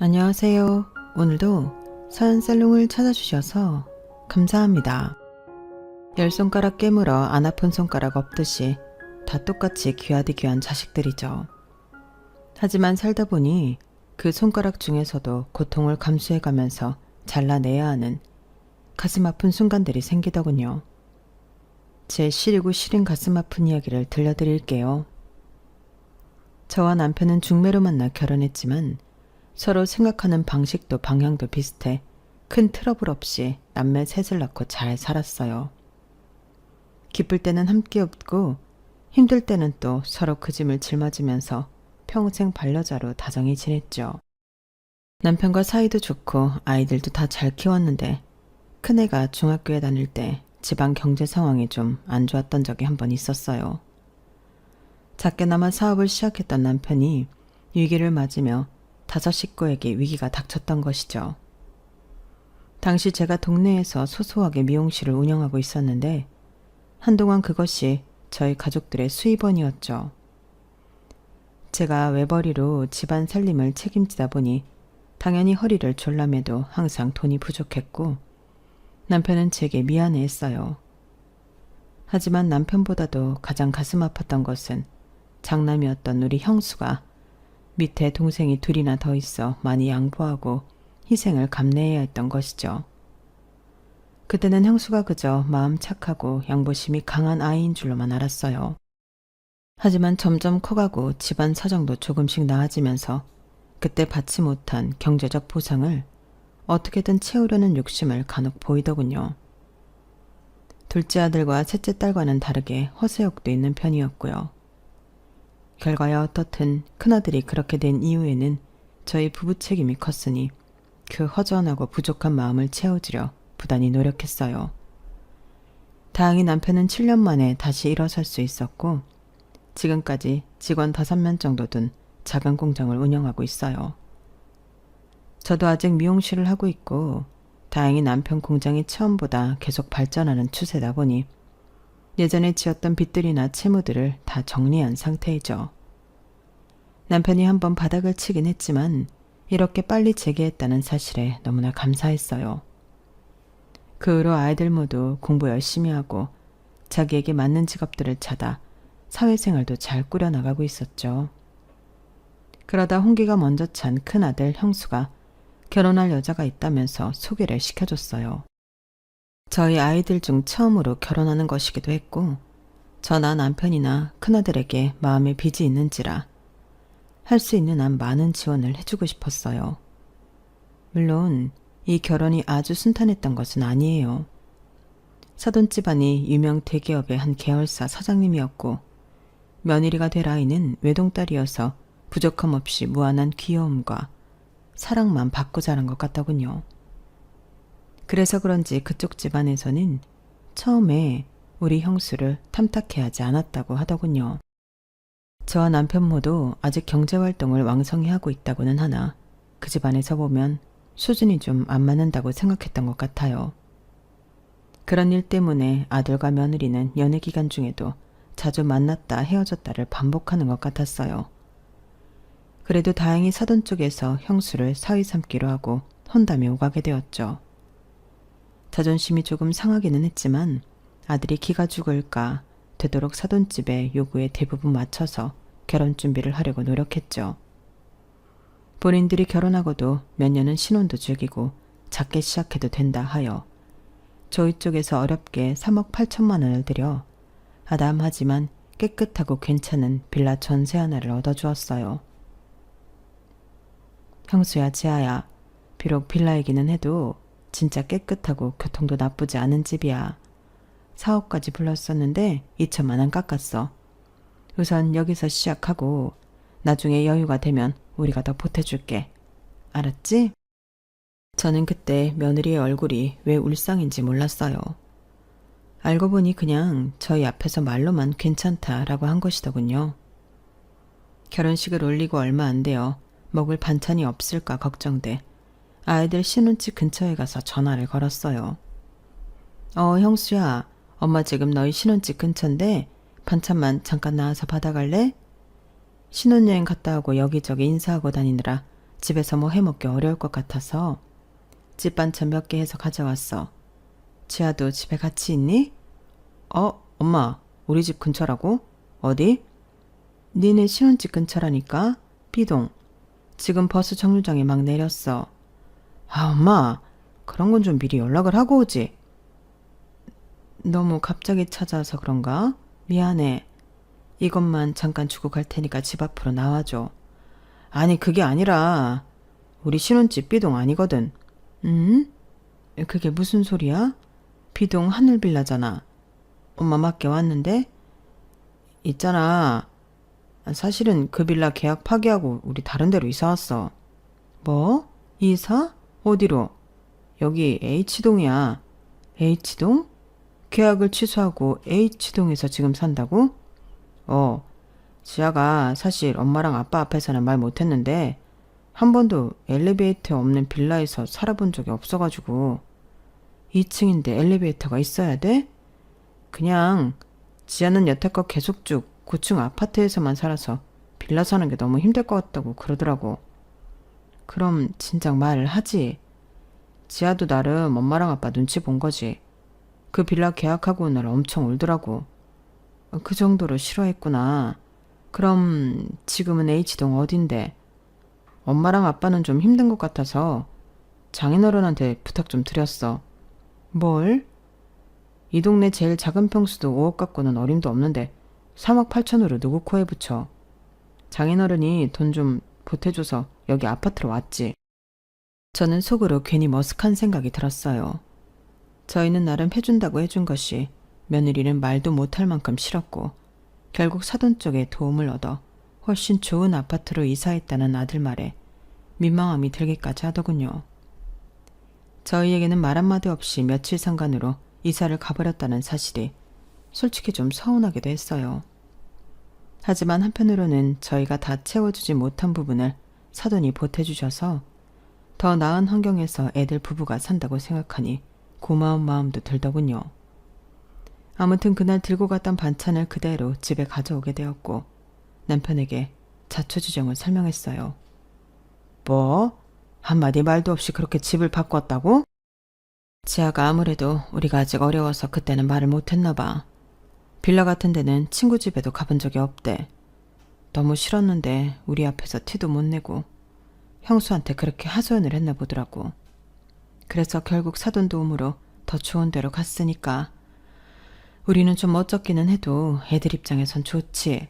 안녕하세요. 오늘도 서연살롱을 찾아주셔서 감사합니다. 열 손가락 깨물어 안 아픈 손가락 없듯이 다 똑같이 귀하디 귀한 자식들이죠. 하지만 살다 보니 그 손가락 중에서도 고통을 감수해가면서 잘라내야 하는 가슴 아픈 순간들이 생기더군요. 제 시리고 시린 가슴 아픈 이야기를 들려드릴게요. 저와 남편은 중매로 만나 결혼했지만 서로 생각하는 방식도 방향도 비슷해 큰 트러블 없이 남매 셋을 낳고 잘 살았어요. 기쁠 때는 함께 웃고 힘들 때는 또 서로 그 짐을 짊어지면서 평생 반려자로 다정히 지냈죠. 남편과 사이도 좋고 아이들도 다 잘 키웠는데 큰애가 중학교에 다닐 때 집안 경제 상황이 좀 안 좋았던 적이 한 번 있었어요. 작게나마 사업을 시작했던 남편이 위기를 맞으며 5 식구에게 위기가 닥쳤던 것이죠. 당시 제가 동네에서 소소하게 미용실을 운영하고 있었는데 한동안 그것이 저희 가족들의 수입원이었죠. 제가 외벌이로 집안 살림을 책임지다 보니 당연히 허리를 졸라매도 항상 돈이 부족했고 남편은 제게 미안해했어요. 하지만 남편보다도 가장 가슴 아팠던 것은 장남이었던 우리 형수가 밑에 동생이 둘이나 더 있어 많이 양보하고 희생을 감내해야 했던 것이죠. 그때는 형수가 그저 마음 착하고 양보심이 강한 아이인 줄로만 알았어요. 하지만 점점 커가고 집안 사정도 조금씩 나아지면서 그때 받지 못한 경제적 보상을 어떻게든 채우려는 욕심을 간혹 보이더군요. 둘째 아들과 셋째 딸과는 다르게 허세욕도 있는 편이었고요. 결과야 어떻든 큰아들이 그렇게 된 이후에는 저희 부부 책임이 컸으니 그 허전하고 부족한 마음을 채워주려 부단히 노력했어요. 다행히 남편은 7년 만에 다시 일어설 수 있었고 지금까지 직원 5명 정도 둔 작은 공장을 운영하고 있어요. 저도 아직 미용실을 하고 있고 다행히 남편 공장이 처음보다 계속 발전하는 추세다 보니 예전에 지었던 빚들이나 채무들을 다 정리한 상태이죠. 남편이 한번 바닥을 치긴 했지만 이렇게 빨리 재개했다는 사실에 너무나 감사했어요. 그 후로 아이들 모두 공부 열심히 하고 자기에게 맞는 직업들을 찾아 사회생활도 잘 꾸려나가고 있었죠. 그러다 홍기가 먼저 찬 큰아들 형수가 결혼할 여자가 있다면서 소개를 시켜줬어요. 저희 아이들 중 처음으로 결혼하는 것이기도 했고 저나 남편이나 큰아들에게 마음의 빚이 있는지라 할 수 있는 한 많은 지원을 해주고 싶었어요. 물론 이 결혼이 아주 순탄했던 것은 아니에요. 사돈 집안이 유명 대기업의 한 계열사 사장님이었고 며느리가 될 아이는 외동딸이어서 부족함 없이 무한한 귀여움과 사랑만 받고 자란 것 같더군요. 그래서 그런지 그쪽 집안에서는 처음에 우리 형수를 탐탁해하지 않았다고 하더군요. 저와 남편 모두 아직 경제활동을 왕성히 하고 있다고는 하나 그 집안에서 보면 수준이 좀 안 맞는다고 생각했던 것 같아요. 그런 일 때문에 아들과 며느리는 연애 기간 중에도 자주 만났다 헤어졌다를 반복하는 것 같았어요. 그래도 다행히 사돈 쪽에서 형수를 사위 삼기로 하고 혼담에 오가게 되었죠. 자존심이 조금 상하기는 했지만 아들이 기가 죽을까 되도록 사돈집의 요구에 대부분 맞춰서 결혼 준비를 하려고 노력했죠. 본인들이 결혼하고도 몇 년은 신혼도 죽이고 작게 시작해도 된다 하여 저희 쪽에서 어렵게 3억 8천만 원을 들여 아담하지만 깨끗하고 괜찮은 빌라 전세 하나를 얻어주었어요. 형수야, 지아야, 비록 빌라이기는 해도 진짜 깨끗하고 교통도 나쁘지 않은 집이야. 사업까지 불렀었는데 2천만 원 깎았어. 우선 여기서 시작하고 나중에 여유가 되면 우리가 더 보태줄게. 알았지? 저는 그때 며느리의 얼굴이 왜 울상인지 몰랐어요. 알고 보니 그냥 저희 앞에서 말로만 괜찮다라고 한 것이더군요. 결혼식을 올리고 얼마 안 되어 먹을 반찬이 없을까 걱정돼 아이들 신혼집 근처에 가서 전화를 걸었어요. 형수야, 엄마 지금 너희 신혼집 근처인데 반찬만 잠깐 나와서 받아갈래? 신혼여행 갔다 오고 여기저기 인사하고 다니느라 집에서 뭐 해먹기 어려울 것 같아서 집 반찬 몇 개 해서 가져왔어. 지아도 집에 같이 있니? 엄마, 우리 집 근처라고? 어디? 니네 신혼집 근처라니까. B동. 지금 버스 정류장에 막 내렸어. 엄마, 그런 건 좀 미리 연락을 하고 오지. 너무 갑자기 찾아와서 그런가? 미안해. 이것만 잠깐 주고 갈 테니까 집 앞으로 나와줘. 아니, 그게 아니라 우리 신혼집 B동 아니거든. 그게 무슨 소리야? B동 하늘빌라잖아. 엄마 맞게 왔는데? 있잖아. 사실은 그 빌라 계약 파기하고 우리 다른 데로 이사 왔어. 뭐? 이사? 어디로? 여기 H동이야. H동? 계약을 취소하고 H동에서 지금 산다고? 지아가 사실 엄마랑 아빠 앞에서는 말 못했는데 한 번도 엘리베이터 없는 빌라에서 살아본 적이 없어가지고 2층인데 엘리베이터가 있어야 돼? 그냥 지아는 여태껏 계속 쭉 9층 아파트에서만 살아서 빌라 사는 게 너무 힘들 것 같다고 그러더라고. 그럼 진작 말을 하지. 지아도 나름 엄마랑 아빠 눈치 본 거지. 그 빌라 계약하고 온 날 엄청 울더라고. 그 정도로 싫어했구나. 그럼 지금은 H동 어딘데? 엄마랑 아빠는 좀 힘든 것 같아서 장인어른한테 부탁 좀 드렸어. 뭘? 이 동네 제일 작은 평수도 5억 갖고는 어림도 없는데 3억 8천으로 누구 코에 붙여. 장인어른이 돈 좀 보태줘서 여기 아파트로 왔지. 저는 속으로 괜히 머쓱한 생각이 들었어요. 저희는 나름 해준다고 해준 것이 며느리는 말도 못할 만큼 싫었고 결국 사돈 쪽에 도움을 얻어 훨씬 좋은 아파트로 이사했다는 아들 말에 민망함이 들기까지 하더군요. 저희에게는 말 한마디 없이 며칠 상간으로 이사를 가버렸다는 사실이 솔직히 좀 서운하기도 했어요. 하지만 한편으로는 저희가 다 채워주지 못한 부분을 사돈이 보태주셔서 더 나은 환경에서 애들 부부가 산다고 생각하니 고마운 마음도 들더군요. 아무튼 그날 들고 갔던 반찬을 그대로 집에 가져오게 되었고 남편에게 자초지종을 설명했어요. 뭐? 한마디 말도 없이 그렇게 집을 바꿨다고? 지아가 아무래도 우리가 아직 어려워서 그때는 말을 못했나 봐. 빌라 같은 데는 친구 집에도 가본 적이 없대. 너무 싫었는데 우리 앞에서 티도 못 내고 형수한테 그렇게 하소연을 했나 보더라고. 그래서 결국 사돈 도움으로 더 좋은 데로 갔으니까 우리는 좀 멋쩍기는 해도 애들 입장에선 좋지.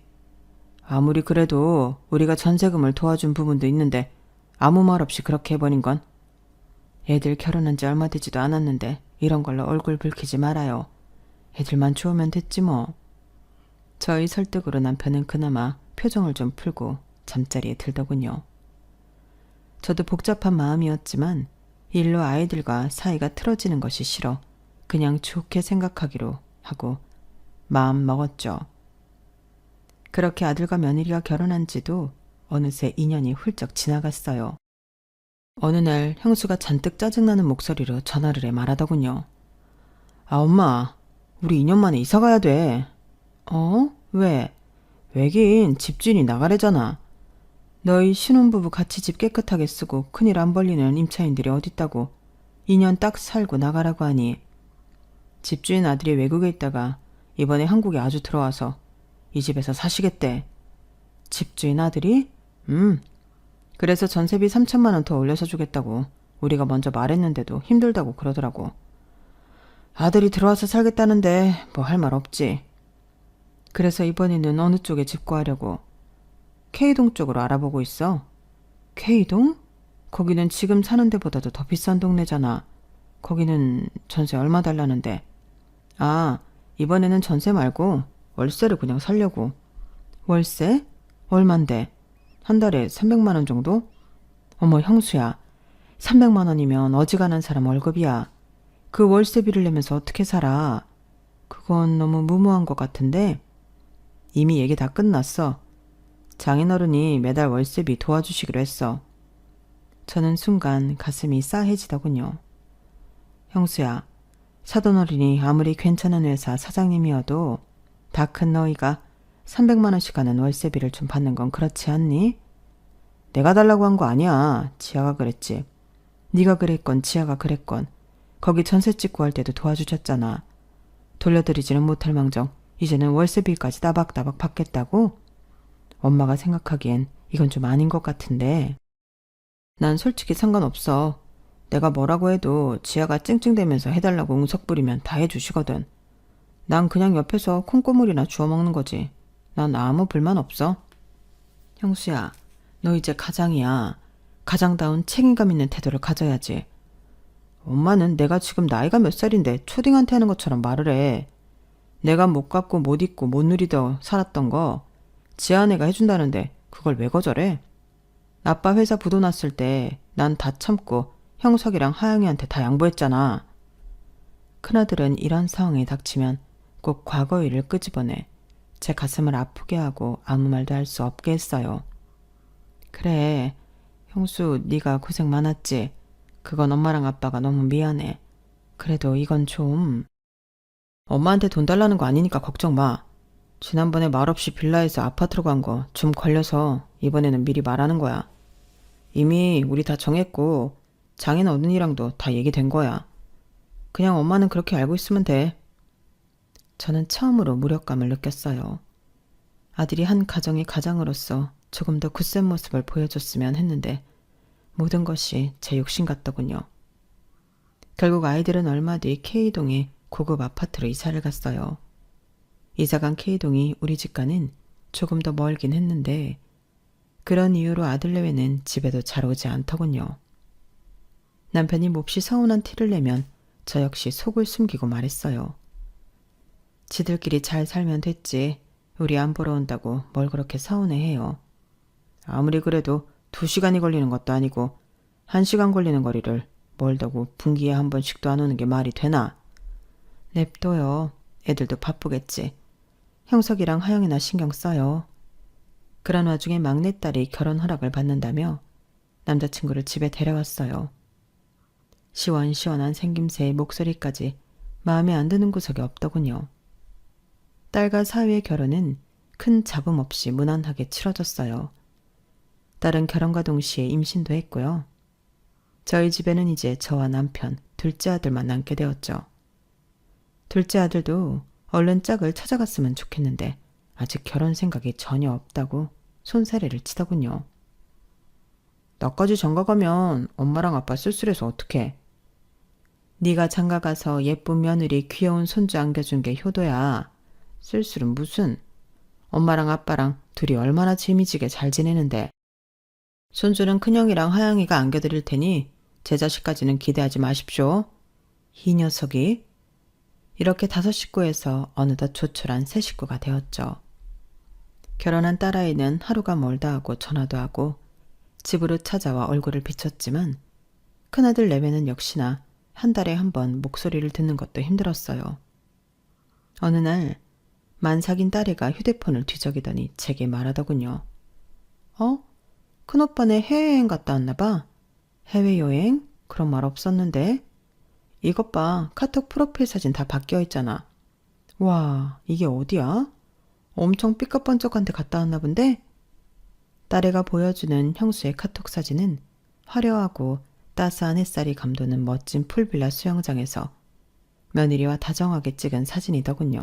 아무리 그래도 우리가 전세금을 도와준 부분도 있는데 아무 말 없이 그렇게 해버린 건 애들 결혼한 지 얼마 되지도 않았는데 이런 걸로 얼굴 붉히지 말아요. 애들만 좋으면 됐지 뭐. 저희 설득으로 남편은 그나마 표정을 좀 풀고 잠자리에 들더군요. 저도 복잡한 마음이었지만 일로 아이들과 사이가 틀어지는 것이 싫어 그냥 좋게 생각하기로 하고 마음 먹었죠. 그렇게 아들과 며느리가 결혼한 지도 어느새 2년이 훌쩍 지나갔어요. 어느 날 형수가 잔뜩 짜증나는 목소리로 전화를 해 말하더군요. 엄마, 우리 2년 만에 이사 가야 돼. 왜? 왜긴 집주인이 나가래잖아. 너희 신혼부부 같이 집 깨끗하게 쓰고 큰일 안 벌리는 임차인들이 어딨다고 2년 딱 살고 나가라고 하니 집주인 아들이 외국에 있다가 이번에 한국에 아주 들어와서 이 집에서 사시겠대. 집주인 아들이? 그래서 전세비 3천만 원 더 올려서 주겠다고 우리가 먼저 말했는데도 힘들다고 그러더라고. 아들이 들어와서 살겠다는데 뭐 할 말 없지. 그래서 이번에는 어느 쪽에 집 구하려고 K동 쪽으로 알아보고 있어. K동? 거기는 지금 사는 데보다도 더 비싼 동네잖아. 거기는 전세 얼마 달라는데. 이번에는 전세 말고 월세를 그냥 살려고. 월세? 얼만데? 한 달에 300만 원 정도? 어머 형수야. 300만 원이면 어지간한 사람 월급이야. 그 월세비를 내면서 어떻게 살아? 그건 너무 무모한 것 같은데. 이미 얘기 다 끝났어. 장인어른이 매달 월세비 도와주시기로 했어. 저는 순간 가슴이 싸해지더군요. 형수야, 사돈어른이 아무리 괜찮은 회사 사장님이어도 다 큰 너희가 300만 원씩 하는 월세비를 좀 받는 건 그렇지 않니? 내가 달라고 한 거 아니야. 지아가 그랬지. 네가 그랬건 지아가 그랬건 거기 전세 찍고 할 때도 도와주셨잖아. 돌려드리지는 못할 망정 이제는 월세비까지 따박따박 받겠다고? 엄마가 생각하기엔 이건 좀 아닌 것 같은데. 난 솔직히 상관없어. 내가 뭐라고 해도 지아가 찡찡대면서 해달라고 웅석 부리면 다 해주시거든. 난 그냥 옆에서 콩고물이나 주워 먹는 거지. 난 아무 불만 없어. 형수야, 너 이제 가장이야. 가장다운 책임감 있는 태도를 가져야지. 엄마는 내가 지금 나이가 몇 살인데 초딩한테 하는 것처럼 말을 해. 내가 못 갖고 못 입고 못 누리더 살았던 거 지아내가 해준다는데 그걸 왜 거절해? 아빠 회사 부도 났을 때 난 다 참고 형석이랑 하영이한테 다 양보했잖아. 큰아들은 이런 상황이 닥치면 꼭 과거 일을 끄집어내 제 가슴을 아프게 하고 아무 말도 할 수 없게 했어요. 그래, 형수 네가 고생 많았지. 그건 엄마랑 아빠가 너무 미안해. 그래도 이건 좀... 엄마한테 돈 달라는 거 아니니까 걱정 마. 지난번에 말없이 빌라에서 아파트로 간 거 좀 걸려서 이번에는 미리 말하는 거야. 이미 우리 다 정했고 장인 어른이랑도 다 얘기된 거야. 그냥 엄마는 그렇게 알고 있으면 돼. 저는 처음으로 무력감을 느꼈어요. 아들이 한 가정의 가장으로서 조금 더 굳센 모습을 보여줬으면 했는데 모든 것이 제 욕심 같더군요. 결국 아이들은 얼마 뒤 K동에 고급 아파트로 이사를 갔어요. 이사간 K동이 우리 집과는 조금 더 멀긴 했는데 그런 이유로 아들 내외는 집에도 잘 오지 않더군요. 남편이 몹시 서운한 티를 내면 저 역시 속을 숨기고 말했어요. 지들끼리 잘 살면 됐지. 우리 안 보러 온다고 뭘 그렇게 서운해해요. 아무리 그래도 2시간이 걸리는 것도 아니고 1시간 걸리는 거리를 멀다고 분기에 한 번씩도 안 오는 게 말이 되나? 냅둬요. 애들도 바쁘겠지. 형석이랑 하영이나 신경 써요. 그런 와중에 막내딸이 결혼 허락을 받는다며 남자친구를 집에 데려왔어요. 시원시원한 생김새의 목소리까지 마음에 안 드는 구석이 없더군요. 딸과 사위의 결혼은 큰 잡음 없이 무난하게 치러졌어요. 딸은 결혼과 동시에 임신도 했고요. 저희 집에는 이제 저와 남편, 둘째 아들만 남게 되었죠. 둘째 아들도 얼른 짝을 찾아갔으면 좋겠는데 아직 결혼 생각이 전혀 없다고 손사래를 치더군요. 나까지 장가가면 엄마랑 아빠 쓸쓸해서 어떡해. 네가 장가가서 예쁜 며느리 귀여운 손주 안겨준 게 효도야. 쓸쓸은 무슨. 엄마랑 아빠랑 둘이 얼마나 재미지게 잘 지내는데. 손주는 큰형이랑 하영이가 안겨드릴 테니 제 자식까지는 기대하지 마십시오. 이 녀석이. 이렇게 5식구에서 어느덧 조촐한 3식구가 되었죠. 결혼한 딸아이는 하루가 멀다 하고 전화도 하고 집으로 찾아와 얼굴을 비췄지만 큰아들 내외는 역시나 한 달에 한 번 목소리를 듣는 것도 힘들었어요. 어느 날 만삭인 딸애가 휴대폰을 뒤적이더니 제게 말하더군요. 큰오빠네 해외여행 갔다 왔나 봐. 해외여행? 그런 말 없었는데. 이것 봐, 카톡 프로필 사진 다 바뀌어 있잖아. 와, 이게 어디야? 엄청 삐까뻔쩍한 데 갔다 왔나 본데? 딸애가 보여주는 형수의 카톡 사진은 화려하고 따스한 햇살이 감도는 멋진 풀빌라 수영장에서 며느리와 다정하게 찍은 사진이더군요.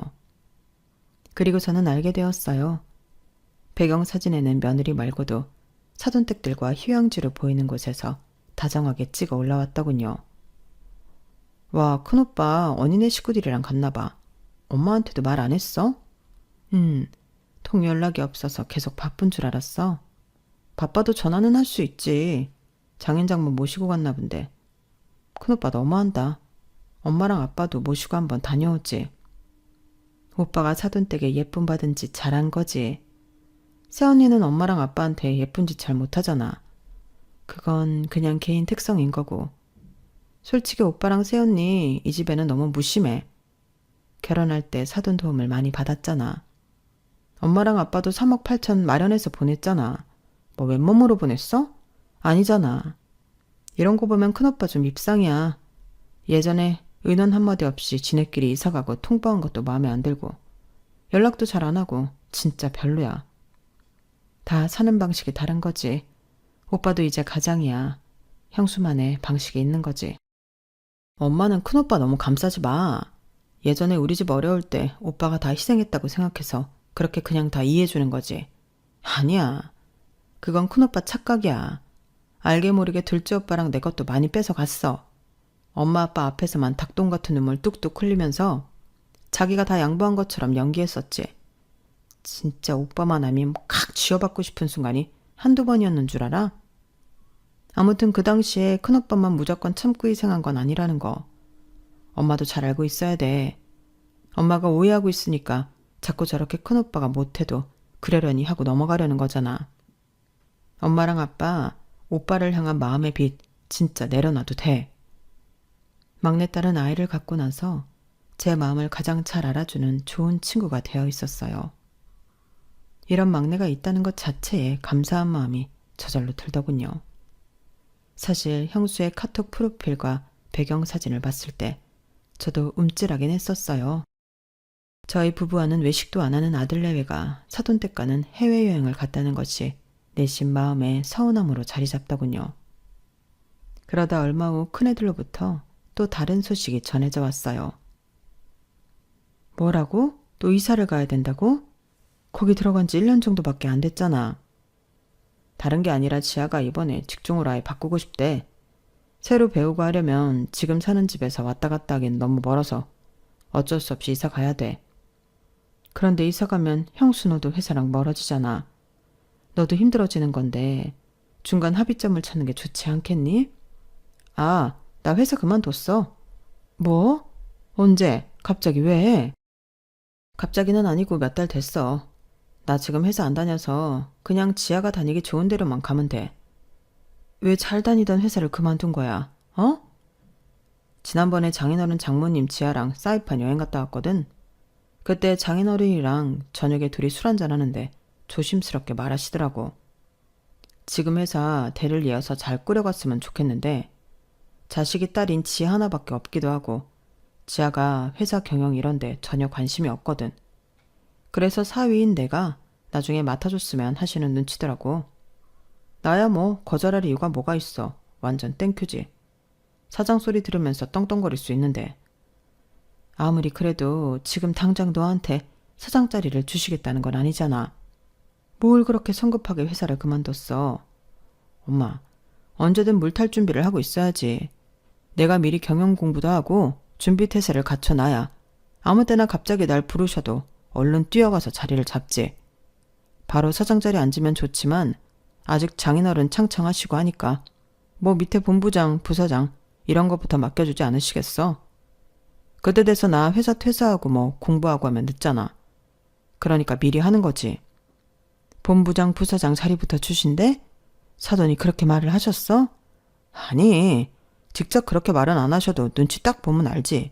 그리고 저는 알게 되었어요. 배경사진에는 며느리 말고도 사돈댁들과 휴양지로 보이는 곳에서 다정하게 찍어 올라왔더군요. 와, 큰오빠 언니네 식구들이랑 갔나 봐. 엄마한테도 말 안 했어? 통 연락이 없어서 계속 바쁜 줄 알았어. 바빠도 전화는 할 수 있지. 장인장모 모시고 갔나 본데. 큰오빠 너무한다. 엄마랑 아빠도 모시고 한번 다녀오지. 오빠가 사돈댁에 예쁨 받은 짓 잘한 거지. 새언니는 엄마랑 아빠한테 예쁜 짓 잘 못하잖아. 그건 그냥 개인 특성인 거고. 솔직히 오빠랑 새언니 이 집에는 너무 무심해. 결혼할 때 사돈 도움을 많이 받았잖아. 엄마랑 아빠도 3억 8천 마련해서 보냈잖아. 뭐 왼몸으로 보냈어? 아니잖아. 이런 거 보면 큰오빠 좀 입상이야. 예전에 은원 한마디 없이 지네끼리 이사가고 통보한 것도 마음에 안 들고 연락도 잘 안 하고 진짜 별로야. 다 사는 방식이 다른 거지. 오빠도 이제 가장이야. 형수만의 방식이 있는 거지. 엄마는 큰오빠 너무 감싸지 마. 예전에 우리 집 어려울 때 오빠가 다 희생했다고 생각해서 그렇게 그냥 다 이해해주는 거지. 아니야. 그건 큰오빠 착각이야. 알게 모르게 둘째 오빠랑 내 것도 많이 뺏어갔어. 엄마 아빠 앞에서만 닭똥 같은 눈물 뚝뚝 흘리면서 자기가 다 양보한 것처럼 연기했었지. 진짜 오빠만 아니면 칵 쥐어받고 싶은 순간이 한두 번이었는 줄 알아? 아무튼 그 당시에 큰오빠만 무조건 참고 희생한 건 아니라는 거. 엄마도 잘 알고 있어야 돼. 엄마가 오해하고 있으니까 자꾸 저렇게 큰오빠가 못해도 그러려니 하고 넘어가려는 거잖아. 엄마랑 아빠, 오빠를 향한 마음의 빚 진짜 내려놔도 돼. 막내딸은 아이를 갖고 나서 제 마음을 가장 잘 알아주는 좋은 친구가 되어 있었어요. 이런 막내가 있다는 것 자체에 감사한 마음이 저절로 들더군요. 사실 형수의 카톡 프로필과 배경사진을 봤을 때 저도 움찔하긴 했었어요. 저희 부부와는 외식도 안 하는 아들 내외가 사돈댁 가는 해외여행을 갔다는 것이 내심 마음에 서운함으로 자리 잡더군요. 그러다 얼마 후 큰애들로부터 또 다른 소식이 전해져 왔어요. 뭐라고? 또 이사를 가야 된다고? 거기 들어간 지 1년 정도밖에 안 됐잖아. 다른 게 아니라 지아가 이번에 직종을 아예 바꾸고 싶대. 새로 배우고 하려면 지금 사는 집에서 왔다 갔다 하긴 너무 멀어서 어쩔 수 없이 이사 가야 돼. 그런데 이사 가면 형수 너도 회사랑 멀어지잖아. 너도 힘들어지는 건데 중간 합의점을 찾는 게 좋지 않겠니? 아, 나 회사 그만뒀어. 뭐? 언제? 갑자기 왜? 갑자기는 아니고 몇 달 됐어. 나 지금 회사 안 다녀서 그냥 지아가 다니기 좋은 데로만 가면 돼. 왜 잘 다니던 회사를 그만둔 거야? 어? 지난번에 장인어른 장모님 지아랑 사이판 여행 갔다 왔거든. 그때 장인어른이랑 저녁에 둘이 술 한잔 하는데 조심스럽게 말하시더라고. 지금 회사 대를 이어서 잘 꾸려갔으면 좋겠는데 자식이 딸인 지아 하나밖에 없기도 하고 지아가 회사 경영 이런데 전혀 관심이 없거든. 그래서 사위인 내가 나중에 맡아줬으면 하시는 눈치더라고. 나야 뭐 거절할 이유가 뭐가 있어. 완전 땡큐지. 사장 소리 들으면서 떵떵거릴 수 있는데. 아무리 그래도 지금 당장 너한테 사장 자리를 주시겠다는 건 아니잖아. 뭘 그렇게 성급하게 회사를 그만뒀어. 엄마, 언제든 물 탈 준비를 하고 있어야지. 내가 미리 경영 공부도 하고 준비 태세를 갖춰놔야 아무 때나 갑자기 날 부르셔도 얼른 뛰어가서 자리를 잡지. 바로 사장 자리 앉으면 좋지만 아직 장인어른 창창하시고 하니까 뭐 밑에 본부장, 부사장 이런 것부터 맡겨주지 않으시겠어? 그때 돼서 나 회사 퇴사하고 뭐 공부하고 하면 늦잖아. 그러니까 미리 하는 거지. 본부장, 부사장 자리부터 주신대? 사돈이 그렇게 말을 하셨어? 아니, 직접 그렇게 말은 안 하셔도 눈치 딱 보면 알지.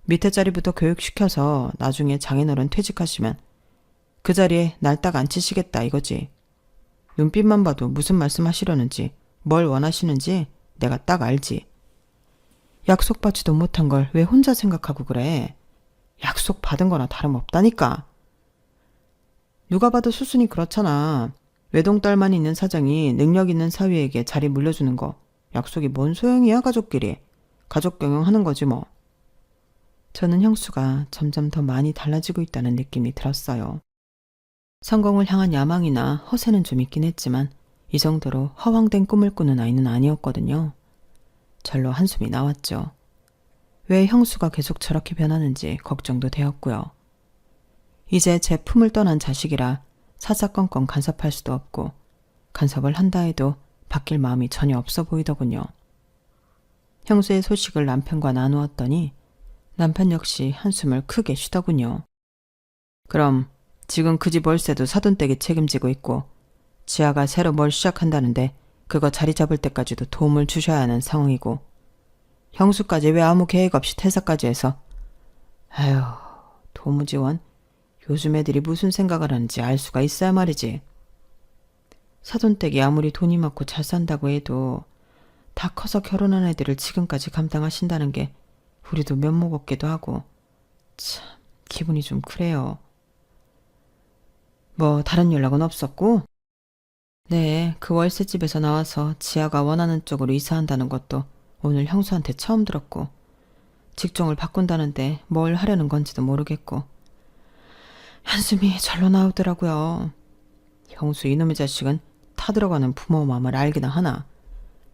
밑에 자리부터 교육시켜서 나중에 장인어른 퇴직하시면 그 자리에 날 딱 앉히시겠다 이거지. 눈빛만 봐도 무슨 말씀하시려는지 뭘 원하시는지 내가 딱 알지. 약속받지도 못한 걸 왜 혼자 생각하고 그래. 약속 받은 거나 다름없다니까. 누가 봐도 수순이 그렇잖아. 외동딸만 있는 사장이 능력 있는 사위에게 자리 물려주는 거 약속이 뭔 소용이야 가족끼리. 가족 경영하는 거지 뭐. 저는 형수가 점점 더 많이 달라지고 있다는 느낌이 들었어요. 성공을 향한 야망이나 허세는 좀 있긴 했지만 이 정도로 허황된 꿈을 꾸는 아이는 아니었거든요. 절로 한숨이 나왔죠. 왜 형수가 계속 저렇게 변하는지 걱정도 되었고요. 이제 제 품을 떠난 자식이라 사사건건 간섭할 수도 없고 간섭을 한다 해도 바뀔 마음이 전혀 없어 보이더군요. 형수의 소식을 남편과 나누었더니 남편 역시 한숨을 크게 쉬더군요. 그럼 지금 그 집 월세도 사돈댁이 책임지고 있고 지아가 새로 뭘 시작한다는데 그거 자리 잡을 때까지도 도움을 주셔야 하는 상황이고 형수까지 왜 아무 계획 없이 퇴사까지 해서 아휴 도무지원 요즘 애들이 무슨 생각을 하는지 알 수가 있어야 말이지. 사돈댁이 아무리 돈이 많고 잘 산다고 해도 다 커서 결혼한 애들을 지금까지 감당하신다는 게 우리도 면목 없기도 하고 참 기분이 좀 그래요. 뭐 다른 연락은 없었고? 네, 그 월세집에서 나와서 지아가 원하는 쪽으로 이사한다는 것도 오늘 형수한테 처음 들었고, 직종을 바꾼다는데 뭘 하려는 건지도 모르겠고. 한숨이 절로 나오더라고요. 형수 이놈의 자식은 타들어가는 부모 마음을 알기나 하나.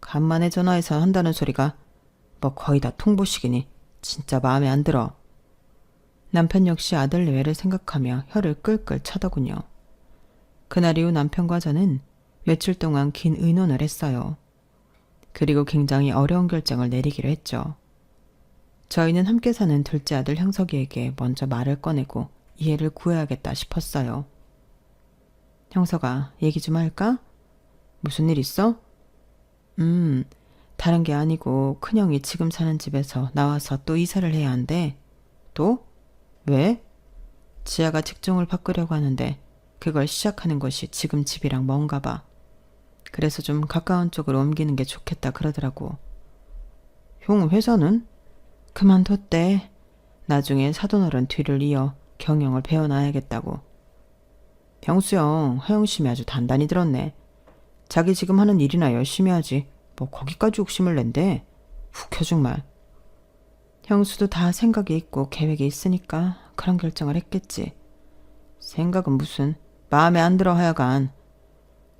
간만에 전화해서 한다는 소리가 뭐 거의 다 통보식이니 진짜 마음에 안 들어. 남편 역시 아들 내외를 생각하며 혀를 끌끌 차더군요. 그날 이후 남편과 저는 며칠 동안 긴 의논을 했어요. 그리고 굉장히 어려운 결정을 내리기로 했죠. 저희는 함께 사는 둘째 아들 형석이에게 먼저 말을 꺼내고 이해를 구해야겠다 싶었어요. 형석아, 얘기 좀 할까? 무슨 일 있어? 다른 게 아니고 큰형이 지금 사는 집에서 나와서 또 이사를 해야 한대. 또? 왜? 지아가 직종을 바꾸려고 하는데 그걸 시작하는 곳이 지금 집이랑 먼가 봐. 그래서 좀 가까운 쪽으로 옮기는 게 좋겠다 그러더라고. 형 회사는? 그만뒀대. 나중에 사돈어른 뒤를 이어 경영을 배워놔야겠다고. 형수형, 허영심이 아주 단단히 들었네. 자기 지금 하는 일이나 열심히 하지. 뭐 거기까지 욕심을 낸대. 훅혀 정말. 형수도 다 생각이 있고 계획이 있으니까 그런 결정을 했겠지. 생각은 무슨, 마음에 안 들어 하여간.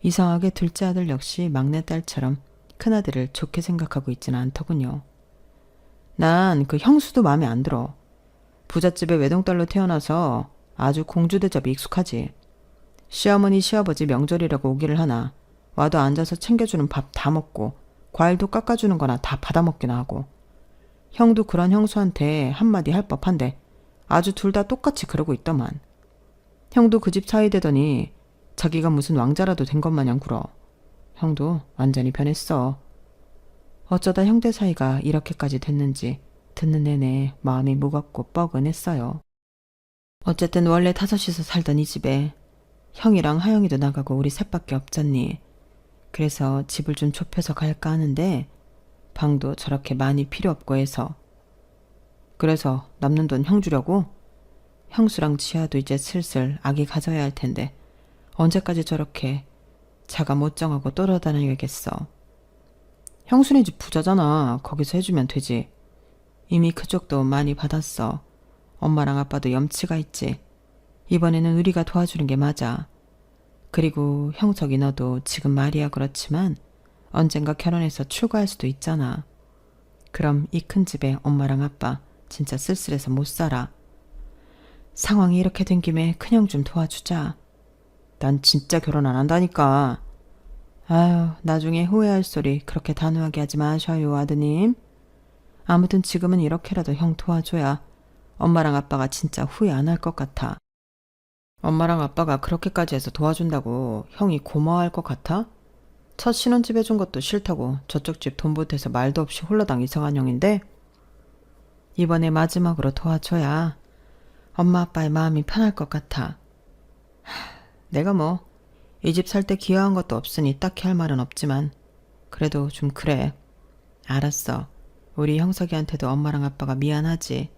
이상하게 둘째 아들 역시 막내딸처럼 큰아들을 좋게 생각하고 있지는 않더군요. 난 그 형수도 마음에 안 들어. 부잣집에 외동딸로 태어나서 아주 공주대접이 익숙하지. 시어머니 시아버지 명절이라고 오기를 하나 와도 앉아서 챙겨주는 밥 다 먹고 과일도 깎아주는 거나 다 받아먹기나 하고. 형도 그런 형수한테 한마디 할 법한데 아주 둘 다 똑같이 그러고 있더만. 형도 그 집 사위 되더니 자기가 무슨 왕자라도 된 것 마냥 굴어. 형도 완전히 변했어. 어쩌다 형제 사이가 이렇게까지 됐는지 듣는 내내 마음이 무겁고 뻐근했어요. 어쨌든 원래 5이서 살던 이 집에 형이랑 하영이도 나가고 우리 셋밖에 없잖니. 그래서 집을 좀 좁혀서 갈까 하는데 방도 저렇게 많이 필요 없고 해서. 그래서 남는 돈 형 주려고? 형수랑 지아도 이제 슬슬 아기 가져야 할 텐데 언제까지 저렇게 자가 못 정하고 떠돌아다녀야겠어. 형수네 집 부자잖아. 거기서 해주면 되지. 이미 그쪽도 많이 받았어. 엄마랑 아빠도 염치가 있지. 이번에는 우리가 도와주는 게 맞아. 그리고 형석이 너도 지금 말이야 그렇지만 언젠가 결혼해서 출가할 수도 있잖아. 그럼 이 큰 집에 엄마랑 아빠 진짜 쓸쓸해서 못 살아. 상황이 이렇게 된 김에 큰형 좀 도와주자. 난 진짜 결혼 안 한다니까. 아유, 나중에 후회할 소리 그렇게 단호하게 하지 마셔요, 아드님. 아무튼 지금은 이렇게라도 형 도와줘야 엄마랑 아빠가 진짜 후회 안 할 것 같아. 엄마랑 아빠가 그렇게까지 해서 도와준다고 형이 고마워할 것 같아? 첫 신혼집 해준 것도 싫다고 저쪽 집 돈 보태서 말도 없이 홀라당 이상한 형인데 이번에 마지막으로 도와줘야 엄마 아빠의 마음이 편할 것 같아. 내가 뭐 이 집 살 때 기여한 것도 없으니 딱히 할 말은 없지만 그래도 좀 그래. 알았어. 우리 형석이한테도 엄마랑 아빠가 미안하지.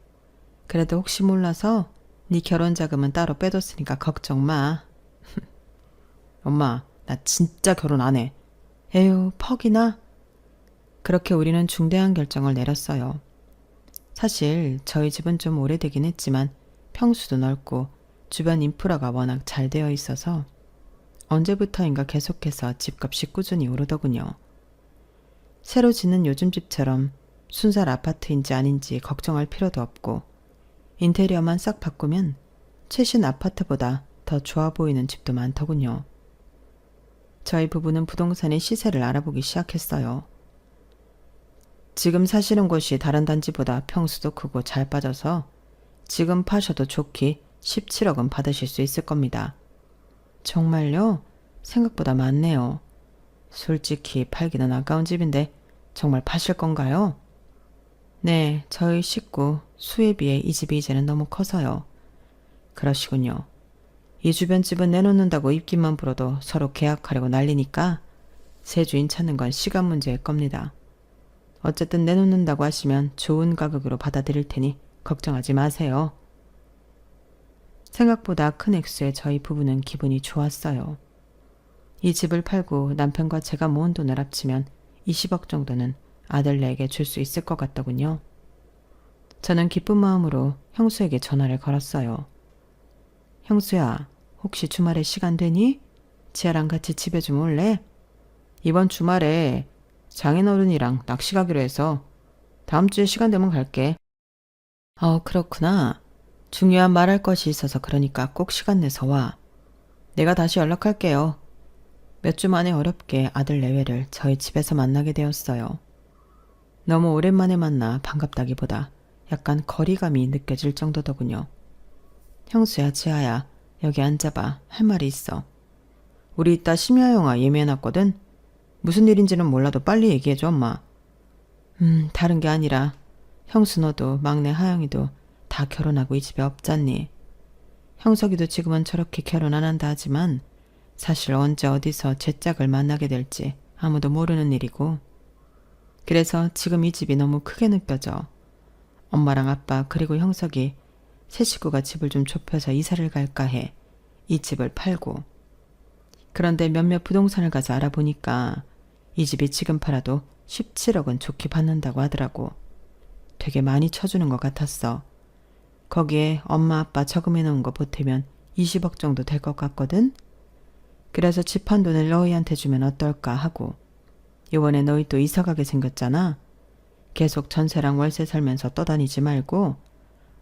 그래도 혹시 몰라서 네 결혼 자금은 따로 빼뒀으니까 걱정 마. 엄마, 나 진짜 결혼 안 해. 에휴, 퍽이나? 그렇게 우리는 중대한 결정을 내렸어요. 사실 저희 집은 좀 오래되긴 했지만 평수도 넓고 주변 인프라가 워낙 잘 되어 있어서 언제부터인가 계속해서 집값이 꾸준히 오르더군요. 새로 짓는 요즘 집처럼 순살 아파트인지 아닌지 걱정할 필요도 없고 인테리어만 싹 바꾸면 최신 아파트보다 더 좋아 보이는 집도 많더군요. 저희 부부는 부동산의 시세를 알아보기 시작했어요. 지금 사시는 곳이 다른 단지보다 평수도 크고 잘 빠져서 지금 파셔도 좋기 17억은 받으실 수 있을 겁니다. 정말요? 생각보다 많네요. 솔직히 팔기는 아까운 집인데 정말 파실 건가요? 네, 저희 식구 수에 비해 이 집이 이제는 너무 커서요. 그러시군요. 이 주변 집은 내놓는다고 입김만 불어도 서로 계약하려고 난리니까 새 주인 찾는 건 시간 문제일 겁니다. 어쨌든 내놓는다고 하시면 좋은 가격으로 받아들일 테니 걱정하지 마세요. 생각보다 큰 액수에 저희 부부는 기분이 좋았어요. 이 집을 팔고 남편과 제가 모은 돈을 합치면 20억 정도는 아들네에게 줄 수 있을 것 같더군요. 저는 기쁜 마음으로 형수에게 전화를 걸었어요. 형수야, 혹시 주말에 시간 되니? 지아랑 같이 집에 좀 올래? 이번 주말에 장인어른이랑 낚시 가기로 해서 다음 주에 시간 되면 갈게. 그렇구나. 중요한 말할 것이 있어서 그러니까 꼭 시간 내서 와. 내가 다시 연락할게요. 몇 주 만에 어렵게 아들 내외를 저희 집에서 만나게 되었어요. 너무 오랜만에 만나 반갑다기보다 약간 거리감이 느껴질 정도더군요. 형수야, 지아야, 여기 앉아봐. 할 말이 있어. 우리 이따 심야 영화 예매해놨거든. 무슨 일인지는 몰라도 빨리 얘기해줘, 엄마. 다른 게 아니라 형수 너도 막내 하영이도 다 결혼하고 이 집에 없잖니. 형석이도 지금은 저렇게 결혼 안 한다 하지만 사실 언제 어디서 제 짝을 만나게 될지 아무도 모르는 일이고, 그래서 지금 이 집이 너무 크게 느껴져. 엄마랑 아빠 그리고 형석이 세 식구가 집을 좀 좁혀서 이사를 갈까 해. 이 집을 팔고. 그런데 몇몇 부동산을 가서 알아보니까 이 집이 지금 팔아도 17억은 좋게 받는다고 하더라고. 되게 많이 쳐주는 것 같았어. 거기에 엄마 아빠 저금해 놓은 거 보태면 20억 정도 될 것 같거든. 그래서 집 한 돈을 너희한테 주면 어떨까 하고. 이번에 너희 또 이사 가게 생겼잖아. 계속 전세랑 월세 살면서 떠다니지 말고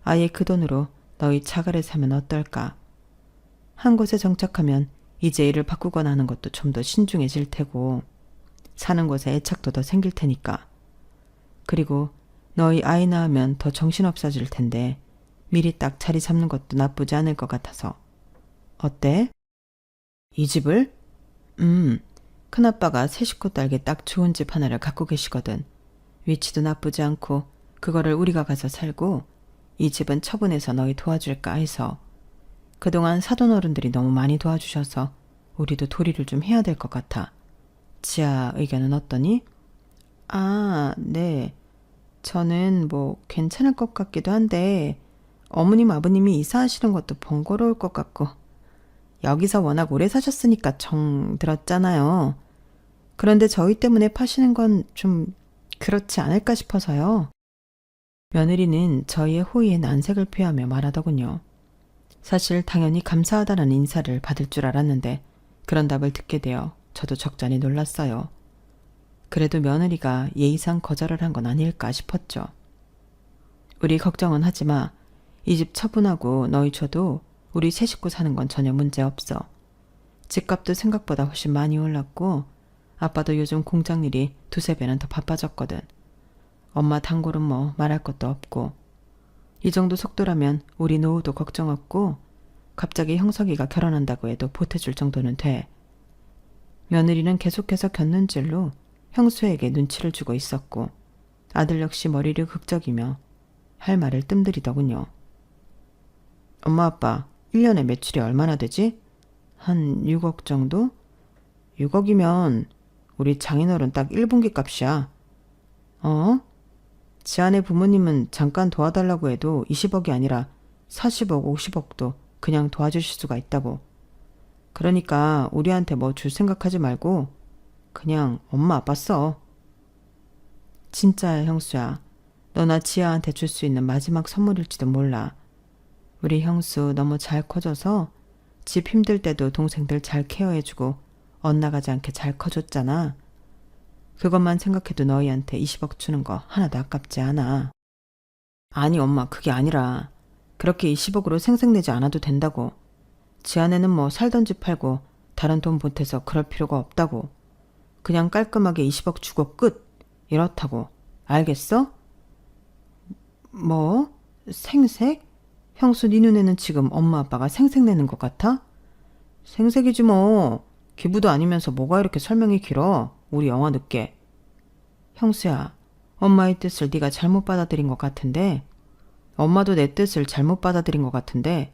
아예 그 돈으로 너희 차가를 사면 어떨까. 한 곳에 정착하면 이제 일을 바꾸거나 하는 것도 좀 더 신중해질 테고 사는 곳에 애착도 더 생길 테니까. 그리고 너희 아이 낳으면 더 정신없어질 텐데 미리 딱 자리 잡는 것도 나쁘지 않을 것 같아서. 어때? 이 집을? 큰아빠가 세 식구 딸게 딱 좋은 집 하나를 갖고 계시거든. 위치도 나쁘지 않고 그거를 우리가 가서 살고 이 집은 처분해서 너희 도와줄까 해서. 그동안 사돈 어른들이 너무 많이 도와주셔서 우리도 도리를 좀 해야 될 것 같아. 지아 의견은 어떠니? 네. 저는 괜찮을 것 같기도 한데 어머님 아버님이 이사하시는 것도 번거로울 것 같고 여기서 워낙 오래 사셨으니까 정 들었잖아요. 그런데 저희 때문에 파시는 건 좀 그렇지 않을까 싶어서요. 며느리는 저희의 호의에 난색을 표하며 말하더군요. 사실 당연히 감사하다는 인사를 받을 줄 알았는데 그런 답을 듣게 되어 저도 적잖이 놀랐어요. 그래도 며느리가 예의상 거절을 한 건 아닐까 싶었죠. 우리 걱정은 하지 마. 이 집 처분하고 너희 줘도 우리 세 식구 사는 건 전혀 문제 없어. 집값도 생각보다 훨씬 많이 올랐고 아빠도 요즘 공장 일이 두세 배는 더 바빠졌거든. 엄마 단골은 말할 것도 없고. 이 정도 속도라면 우리 노후도 걱정 없고 갑자기 형석이가 결혼한다고 해도 보태줄 정도는 돼. 며느리는 계속해서 곁눈질로 형수에게 눈치를 주고 있었고 아들 역시 머리를 극적이며 할 말을 뜸들이더군요. 엄마 아빠 1년에 매출이 얼마나 되지? 한 6억 정도? 6억이면 우리 장인어른 딱 1분기 값이야. 지아네 부모님은 잠깐 도와달라고 해도 20억이 아니라 40억, 50억도 그냥 도와주실 수가 있다고. 그러니까 우리한테 줄 생각하지 말고 그냥 엄마 아빠 써. 진짜야 형수야. 너나 지아한테 줄 수 있는 마지막 선물일지도 몰라. 우리 형수 너무 잘 커져서 집 힘들 때도 동생들 잘 케어해주고 엇나가지 않게 잘 커줬잖아. 그것만 생각해도 너희한테 20억 주는 거 하나도 아깝지 않아. 아니 엄마 그게 아니라 그렇게 20억으로 생색내지 않아도 된다고. 지아내는 살던 집 팔고 다른 돈 보태서 그럴 필요가 없다고. 그냥 깔끔하게 20억 주고 끝. 이렇다고. 알겠어? 생색? 형수 네 눈에는 지금 엄마 아빠가 생색내는 것 같아? 생색이지 뭐. 기부도 아니면서 뭐가 이렇게 설명이 길어. 우리 영화 늦게. 형수야, 엄마의 뜻을 네가 잘못 받아들인 것 같은데 엄마도 내 뜻을 잘못 받아들인 것 같은데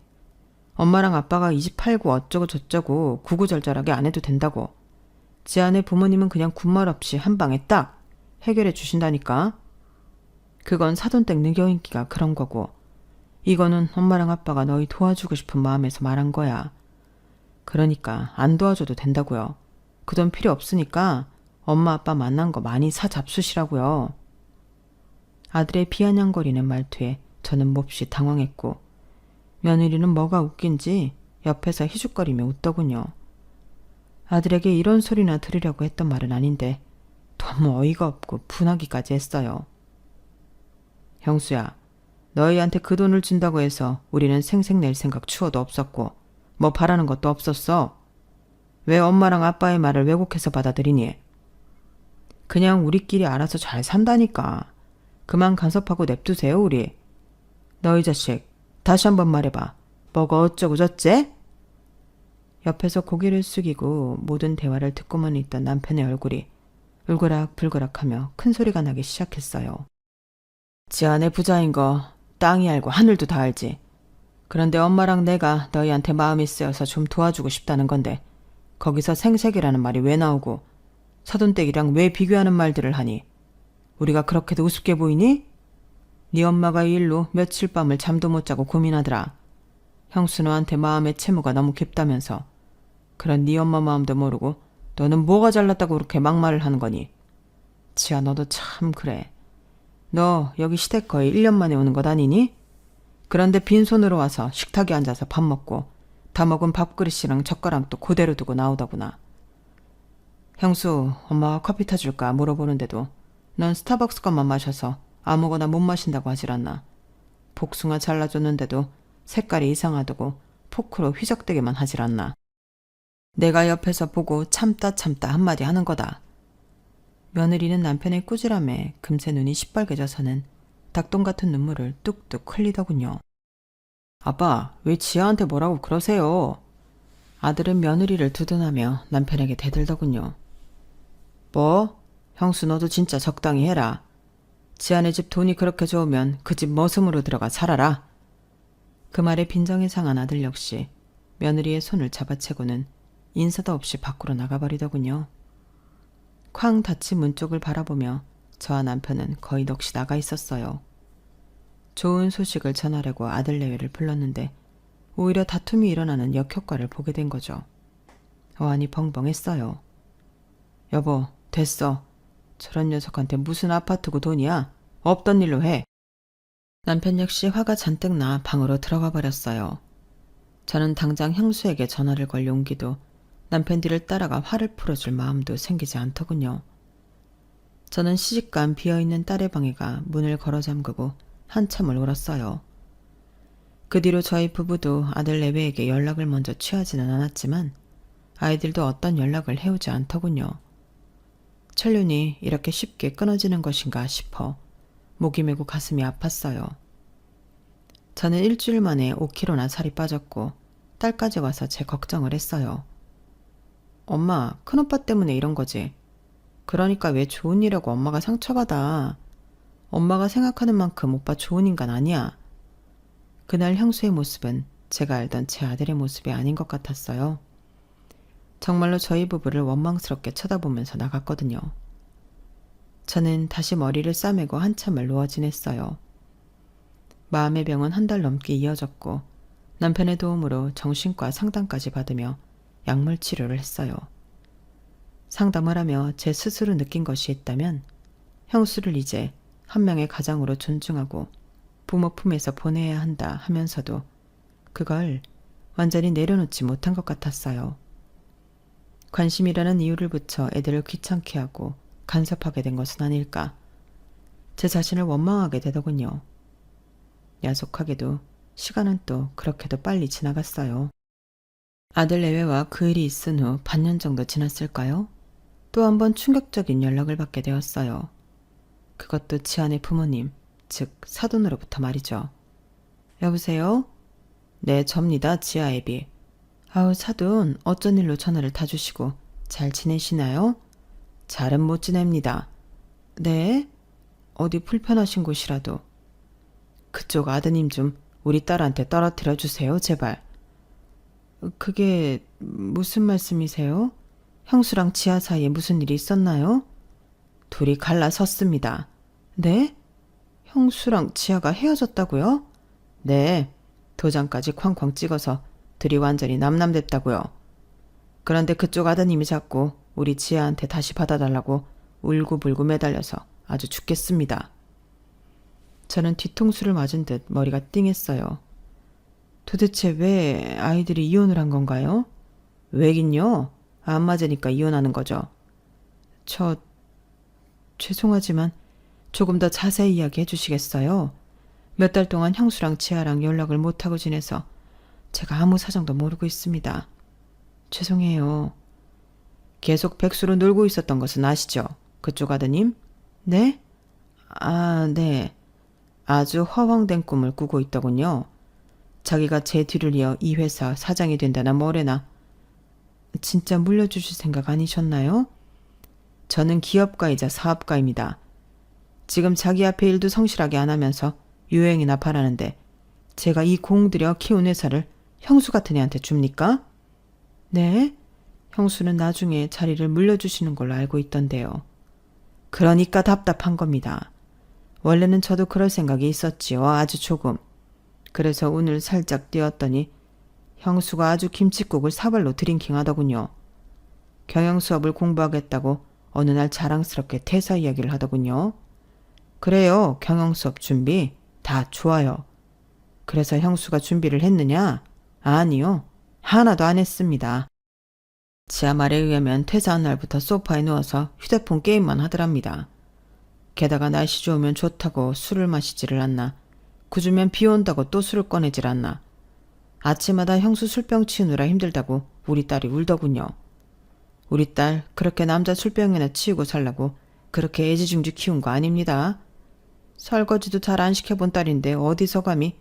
엄마랑 아빠가 이 집 팔고 어쩌고 저쩌고 구구절절하게 안 해도 된다고. 지아네 부모님은 그냥 군말 없이 한 방에 딱 해결해 주신다니까. 그건 사돈댁 능경인기가 그런 거고 이거는 엄마랑 아빠가 너희 도와주고 싶은 마음에서 말한 거야. 그러니까 안 도와줘도 된다고요. 그 돈 필요 없으니까 엄마 아빠 만난 거 많이 사 잡수시라고요. 아들의 비아냥거리는 말투에 저는 몹시 당황했고 며느리는 뭐가 웃긴지 옆에서 희죽거리며 웃더군요. 아들에게 이런 소리나 들으려고 했던 말은 아닌데 너무 어이가 없고 분하기까지 했어요. 형수야, 너희한테 그 돈을 준다고 해서 우리는 생색 낼 생각 추워도 없었고 뭐 바라는 것도 없었어. 왜 엄마랑 아빠의 말을 왜곡해서 받아들이니? 그냥 우리끼리 알아서 잘 산다니까. 그만 간섭하고 냅두세요 우리. 너희 자식 다시 한번 말해봐. 뭐가 어쩌고 저째? 옆에서 고개를 숙이고 모든 대화를 듣고만 있던 남편의 얼굴이 울그락불그락하며 큰 소리가 나기 시작했어요. 지 안에 부자인 거 땅이 알고 하늘도 다 알지. 그런데 엄마랑 내가 너희한테 마음이 쓰여서 좀 도와주고 싶다는 건데 거기서 생색이라는 말이 왜 나오고 사돈댁이랑 왜 비교하는 말들을 하니? 우리가 그렇게도 우습게 보이니? 네 엄마가 이 일로 며칠 밤을 잠도 못 자고 고민하더라. 형수 너한테 마음의 채무가 너무 깊다면서. 그런 네 엄마 마음도 모르고 너는 뭐가 잘났다고 그렇게 막말을 하는 거니? 지아 너도 참 그래. 너 여기 시댁 거의 1년 만에 오는 것 아니니? 그런데 빈손으로 와서 식탁에 앉아서 밥 먹고 다 먹은 밥그릇이랑 젓가락도 그대로 두고 나오더구나. 형수, 엄마가 커피 타줄까 물어보는데도 넌 스타벅스 것만 마셔서 아무거나 못 마신다고 하질 않나. 복숭아 잘라줬는데도 색깔이 이상하다고 포크로 휘적대기만 하질 않나. 내가 옆에서 보고 참다 한마디 하는 거다. 며느리는 남편의 꾸지람에 금세 눈이 시뻘개져서는 닭똥 같은 눈물을 뚝뚝 흘리더군요. 아빠, 왜 지아한테 뭐라고 그러세요? 아들은 며느리를 두둔하며 남편에게 대들더군요. 뭐? 형수 너도 진짜 적당히 해라. 지아네 집 돈이 그렇게 좋으면 그 집 머슴으로 들어가 살아라. 그 말에 빈정이 상한 아들 역시 며느리의 손을 잡아채고는 인사도 없이 밖으로 나가버리더군요. 쾅 닫힌 문 쪽을 바라보며 저와 남편은 거의 넋이 나가 있었어요. 좋은 소식을 전하려고 아들 내외를 불렀는데 오히려 다툼이 일어나는 역효과를 보게 된 거죠. 어안이 벙벙했어요. 여보, 됐어. 저런 녀석한테 무슨 아파트고 돈이야? 없던 일로 해. 남편 역시 화가 잔뜩 나 방으로 들어가 버렸어요. 저는 당장 형수에게 전화를 걸 용기도 남편 뒤를 따라가 화를 풀어줄 마음도 생기지 않더군요. 저는 시집간 비어있는 딸의 방에 가 문을 걸어 잠그고 한참을 울었어요. 그 뒤로 저희 부부도 아들 내외에게 연락을 먼저 취하지는 않았지만 아이들도 어떤 연락을 해오지 않더군요. 천륜이 이렇게 쉽게 끊어지는 것인가 싶어 목이 메고 가슴이 아팠어요. 저는 일주일 만에 5kg나 살이 빠졌고 딸까지 와서 제 걱정을 했어요. 엄마, 큰오빠 때문에 이런 거지. 그러니까 왜 좋은 일하고 엄마가 상처받아. 엄마가 생각하는 만큼 오빠 좋은 인간 아니야. 그날 형수의 모습은 제가 알던 제 아들의 모습이 아닌 것 같았어요. 정말로 저희 부부를 원망스럽게 쳐다보면서 나갔거든요. 저는 다시 머리를 싸매고 한참을 누워 지냈어요. 마음의 병은 한 달 넘게 이어졌고 남편의 도움으로 정신과 상담까지 받으며 약물 치료를 했어요. 상담을 하며 제 스스로 느낀 것이 있다면 형수를 이제 한 명의 가장으로 존중하고 부모 품에서 보내야 한다 하면서도 그걸 완전히 내려놓지 못한 것 같았어요. 관심이라는 이유를 붙여 애들을 귀찮게 하고 간섭하게 된 것은 아닐까. 제 자신을 원망하게 되더군요. 야속하게도 시간은 또 그렇게도 빨리 지나갔어요. 아들 내외와 그 일이 있은 후 반년 정도 지났을까요? 또 한 번 충격적인 연락을 받게 되었어요. 그것도 지아네 부모님, 즉 사돈으로부터 말이죠. 여보세요? 네, 접니다. 지아 애비. 아우 사돈, 어쩐 일로 전화를 다 주시고 잘 지내시나요? 잘은 못 지냅니다. 네? 어디 불편하신 곳이라도. 그쪽 아드님 좀 우리 딸한테 떨어뜨려 주세요, 제발. 그게 무슨 말씀이세요? 형수랑 지아 사이에 무슨 일이 있었나요? 둘이 갈라섰습니다. 네? 형수랑 지아가 헤어졌다고요? 네, 도장까지 쾅쾅 찍어서 둘이 완전히 남남됐다고요. 그런데 그쪽 아드님이 자꾸 우리 지아한테 다시 받아달라고 울고불고 매달려서 아주 죽겠습니다. 저는 뒤통수를 맞은 듯 머리가 띵했어요. 도대체 왜 아이들이 이혼을 한 건가요? 왜긴요? 안 맞으니까 이혼하는 거죠. 죄송하지만 조금 더 자세히 이야기해 주시겠어요? 몇 달 동안 형수랑 지아랑 연락을 못하고 지내서 제가 아무 사정도 모르고 있습니다. 죄송해요. 계속 백수로 놀고 있었던 것은 아시죠? 그쪽 아드님? 네? 네. 아주 허황된 꿈을 꾸고 있더군요. 자기가 제 뒤를 이어 이 회사 사장이 된다나 뭐래나. 진짜 물려주실 생각 아니셨나요? 저는 기업가이자 사업가입니다. 지금 자기 앞에 일도 성실하게 안 하면서 유행이나 바라는데 제가 이 공 들여 키운 회사를 형수 같은 애한테 줍니까? 네? 형수는 나중에 자리를 물려주시는 걸로 알고 있던데요. 그러니까 답답한 겁니다. 원래는 저도 그럴 생각이 있었지요. 아주 조금. 그래서 오늘 살짝 뛰었더니 형수가 아주 김칫국을 사발로 드링킹 하더군요. 경영 수업을 공부하겠다고 어느 날 자랑스럽게 퇴사 이야기를 하더군요. 그래요. 경영 수업 준비 다 좋아요. 그래서 형수가 준비를 했느냐? 아니요. 하나도 안 했습니다. 지아 말에 의하면 퇴사한 날부터 소파에 누워서 휴대폰 게임만 하더랍니다. 게다가 날씨 좋으면 좋다고 술을 마시지를 않나. 궂으면 비 온다고 또 술을 꺼내질 않나. 아침마다 형수 술병 치우느라 힘들다고 우리 딸이 울더군요. 우리 딸 그렇게 남자 술병이나 치우고 살라고 그렇게 애지중지 키운 거 아닙니다. 설거지도 잘 안 시켜본 딸인데 어디서 감히.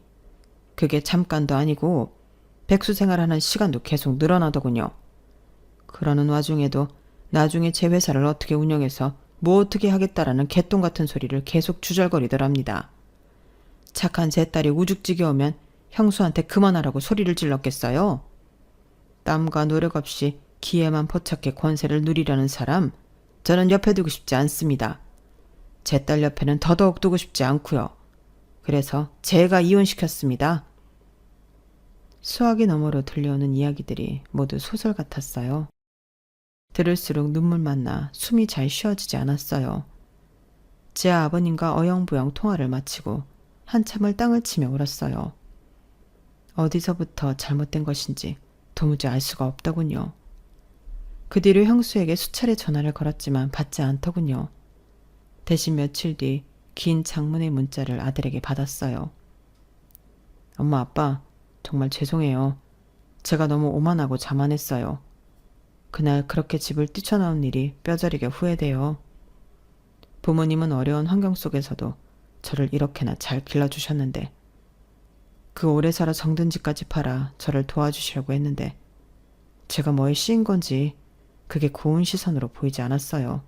그게 잠깐도 아니고 백수 생활하는 시간도 계속 늘어나더군요. 그러는 와중에도 나중에 제 회사를 어떻게 운영해서 뭐 어떻게 하겠다라는 개똥 같은 소리를 계속 주절거리더랍니다. 착한 제 딸이 우죽지겨우면 형수한테 그만하라고 소리를 질렀겠어요? 땀과 노력 없이 기회만 포착해 권세를 누리려는 사람, 저는 옆에 두고 싶지 않습니다. 제 딸 옆에는 더더욱 두고 싶지 않고요. 그래서 제가 이혼시켰습니다. 수화기 너머로 들려오는 이야기들이 모두 소설 같았어요. 들을수록 눈물만 나 숨이 잘 쉬어지지 않았어요. 제 아버님과 어영부영 통화를 마치고 한참을 땅을 치며 울었어요. 어디서부터 잘못된 것인지 도무지 알 수가 없더군요. 그 뒤로 형수에게 수차례 전화를 걸었지만 받지 않더군요. 대신 며칠 뒤 긴 장문의 문자를 아들에게 받았어요. 엄마, 아빠, 정말 죄송해요. 제가 너무 오만하고 자만했어요. 그날 그렇게 집을 뛰쳐나온 일이 뼈저리게 후회돼요. 부모님은 어려운 환경 속에서도 저를 이렇게나 잘 길러주셨는데 그 오래 살아 정든 집까지 팔아 저를 도와주시려고 했는데 제가 뭐에 씌인 건지 그게 고운 시선으로 보이지 않았어요.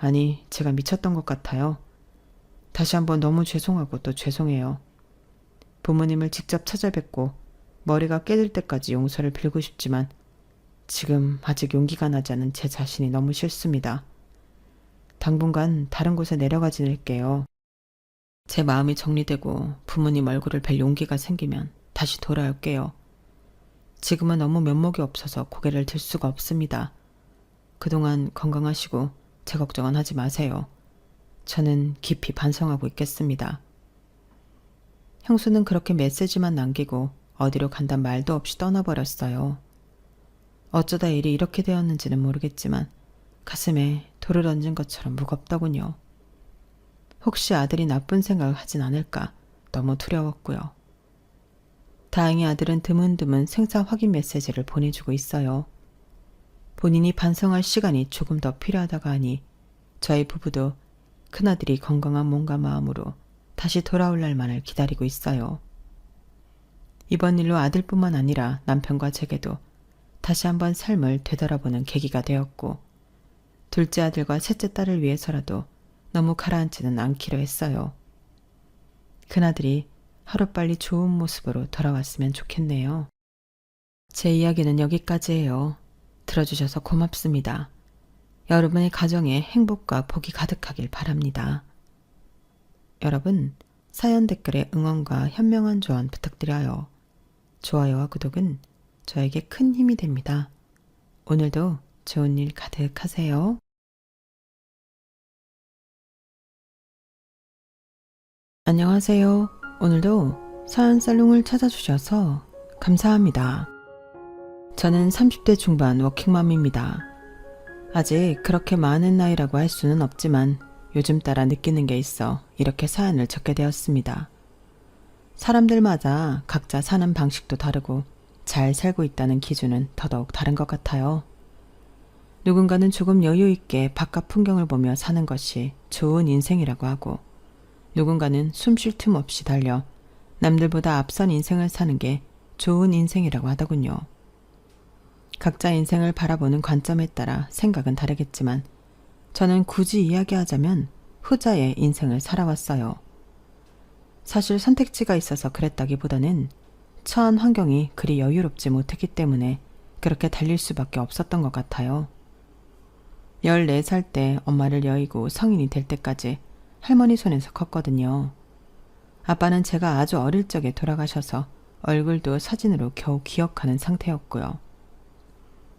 아니, 제가 미쳤던 것 같아요. 다시 한번 너무 죄송하고 또 죄송해요. 부모님을 직접 찾아뵙고 머리가 깨질 때까지 용서를 빌고 싶지만 지금 아직 용기가 나지 않은 제 자신이 너무 싫습니다. 당분간 다른 곳에 내려가 지낼게요. 제 마음이 정리되고 부모님 얼굴을 뵐 용기가 생기면 다시 돌아올게요. 지금은 너무 면목이 없어서 고개를 들 수가 없습니다. 그동안 건강하시고 제 걱정은 하지 마세요. 저는 깊이 반성하고 있겠습니다. 형수는 그렇게 메시지만 남기고 어디로 간단 말도 없이 떠나버렸어요. 어쩌다 일이 이렇게 되었는지는 모르겠지만 가슴에 돌을 얹은 것처럼 무겁더군요. 혹시 아들이 나쁜 생각을 하진 않을까 너무 두려웠고요. 다행히 아들은 드문드문 생사 확인 메시지를 보내주고 있어요. 본인이 반성할 시간이 조금 더 필요하다가 하니 저희 부부도 큰아들이 건강한 몸과 마음으로 다시 돌아올 날만을 기다리고 있어요. 이번 일로 아들뿐만 아니라 남편과 제게도 다시 한번 삶을 되돌아보는 계기가 되었고 둘째 아들과 셋째 딸을 위해서라도 너무 가라앉지는 않기로 했어요. 큰아들이 하루빨리 좋은 모습으로 돌아왔으면 좋겠네요. 제 이야기는 여기까지예요. 들어주셔서 고맙습니다. 여러분의 가정에 행복과 복이 가득하길 바랍니다. 여러분, 사연 댓글에 응원과 현명한 조언 부탁드려요. 좋아요와 구독은 저에게 큰 힘이 됩니다. 오늘도 좋은 일 가득하세요. 안녕하세요. 오늘도 서연살롱을 찾아주셔서 감사합니다. 저는 30대 중반 워킹맘입니다. 아직 그렇게 많은 나이라고 할 수는 없지만 요즘 따라 느끼는 게 있어 이렇게 사연을 적게 되었습니다. 사람들마다 각자 사는 방식도 다르고 잘 살고 있다는 기준은 더더욱 다른 것 같아요. 누군가는 조금 여유 있게 바깥 풍경을 보며 사는 것이 좋은 인생이라고 하고, 누군가는 숨 쉴 틈 없이 달려 남들보다 앞선 인생을 사는 게 좋은 인생이라고 하더군요. 각자 인생을 바라보는 관점에 따라 생각은 다르겠지만 저는 굳이 이야기하자면 후자의 인생을 살아왔어요. 사실 선택지가 있어서 그랬다기보다는 처한 환경이 그리 여유롭지 못했기 때문에 그렇게 달릴 수밖에 없었던 것 같아요. 14살 때 엄마를 여의고 성인이 될 때까지 할머니 손에서 컸거든요. 아빠는 제가 아주 어릴 적에 돌아가셔서 얼굴도 사진으로 겨우 기억하는 상태였고요.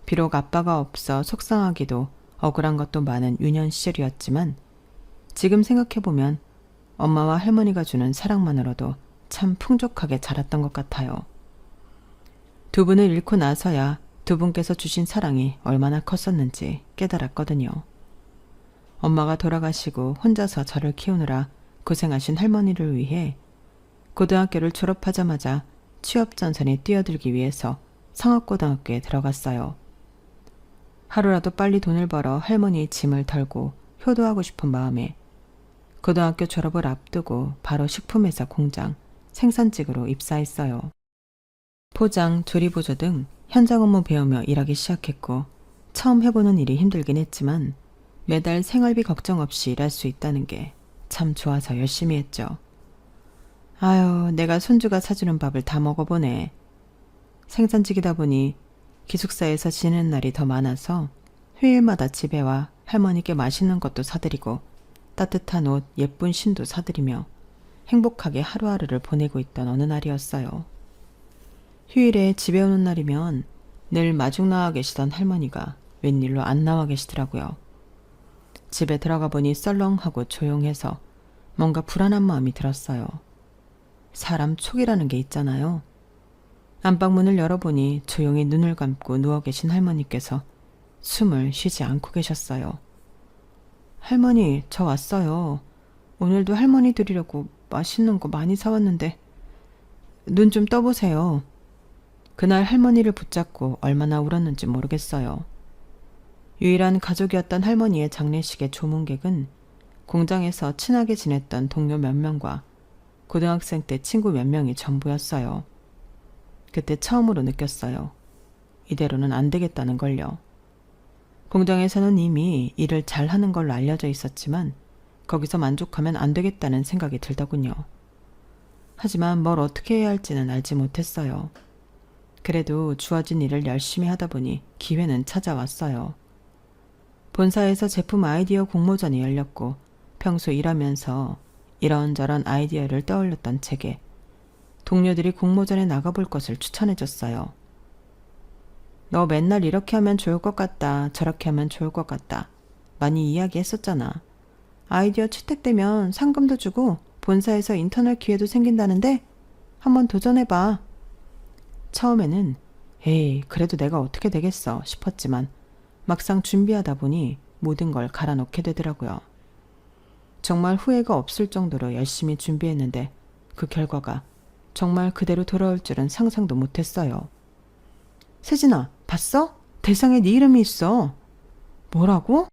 비록 아빠가 없어 속상하기도 억울한 것도 많은 유년 시절이었지만 지금 생각해보면 엄마와 할머니가 주는 사랑만으로도 참 풍족하게 자랐던 것 같아요. 두 분을 잃고 나서야 두 분께서 주신 사랑이 얼마나 컸었는지 깨달았거든요. 엄마가 돌아가시고 혼자서 저를 키우느라 고생하신 할머니를 위해 고등학교를 졸업하자마자 취업전선에 뛰어들기 위해서 상업고등학교에 들어갔어요. 하루라도 빨리 돈을 벌어 할머니의 짐을 덜고 효도하고 싶은 마음에 고등학교 졸업을 앞두고 바로 식품회사 공장 생산직으로 입사했어요. 포장, 조리보조 등 현장 업무 배우며 일하기 시작했고 처음 해보는 일이 힘들긴 했지만 매달 생활비 걱정 없이 일할 수 있다는 게 참 좋아서 열심히 했죠. 아유, 내가 손주가 사주는 밥을 다 먹어보네. 생산직이다 보니 기숙사에서 지내는 날이 더 많아서 휴일마다 집에 와 할머니께 맛있는 것도 사드리고 따뜻한 옷, 예쁜 신도 사드리며 행복하게 하루하루를 보내고 있던 어느 날이었어요. 휴일에 집에 오는 날이면 늘 마중 나와 계시던 할머니가 웬일로 안 나와 계시더라고요. 집에 들어가 보니 썰렁하고 조용해서 뭔가 불안한 마음이 들었어요. 사람 촉이라는 게 있잖아요. 안방문을 열어보니 조용히 눈을 감고 누워 계신 할머니께서 숨을 쉬지 않고 계셨어요. 할머니, 저 왔어요. 오늘도 할머니 드리려고 맛있는 거 많이 사왔는데 눈 좀 떠보세요. 그날 할머니를 붙잡고 얼마나 울었는지 모르겠어요. 유일한 가족이었던 할머니의 장례식의 조문객은 공장에서 친하게 지냈던 동료 몇 명과 고등학생 때 친구 몇 명이 전부였어요. 그때 처음으로 느꼈어요. 이대로는 안 되겠다는 걸요. 공장에서는 이미 일을 잘하는 걸로 알려져 있었지만 거기서 만족하면 안 되겠다는 생각이 들더군요. 하지만 뭘 어떻게 해야 할지는 알지 못했어요. 그래도 주어진 일을 열심히 하다 보니 기회는 찾아왔어요. 본사에서 제품 아이디어 공모전이 열렸고 평소 일하면서 이런저런 아이디어를 떠올렸던 제게 동료들이 공모전에 나가볼 것을 추천해줬어요. 너 맨날 이렇게 하면 좋을 것 같다, 저렇게 하면 좋을 것 같다. 많이 이야기했었잖아. 아이디어 채택되면 상금도 주고 본사에서 인턴할 기회도 생긴다는데 한번 도전해봐. 처음에는 에이, 그래도 내가 어떻게 되겠어 싶었지만 막상 준비하다 보니 모든 걸 갈아넣게 되더라고요. 정말 후회가 없을 정도로 열심히 준비했는데 그 결과가 정말 그대로 돌아올 줄은 상상도 못했어요. 세진아, 봤어? 대상에 네 이름이 있어. 뭐라고?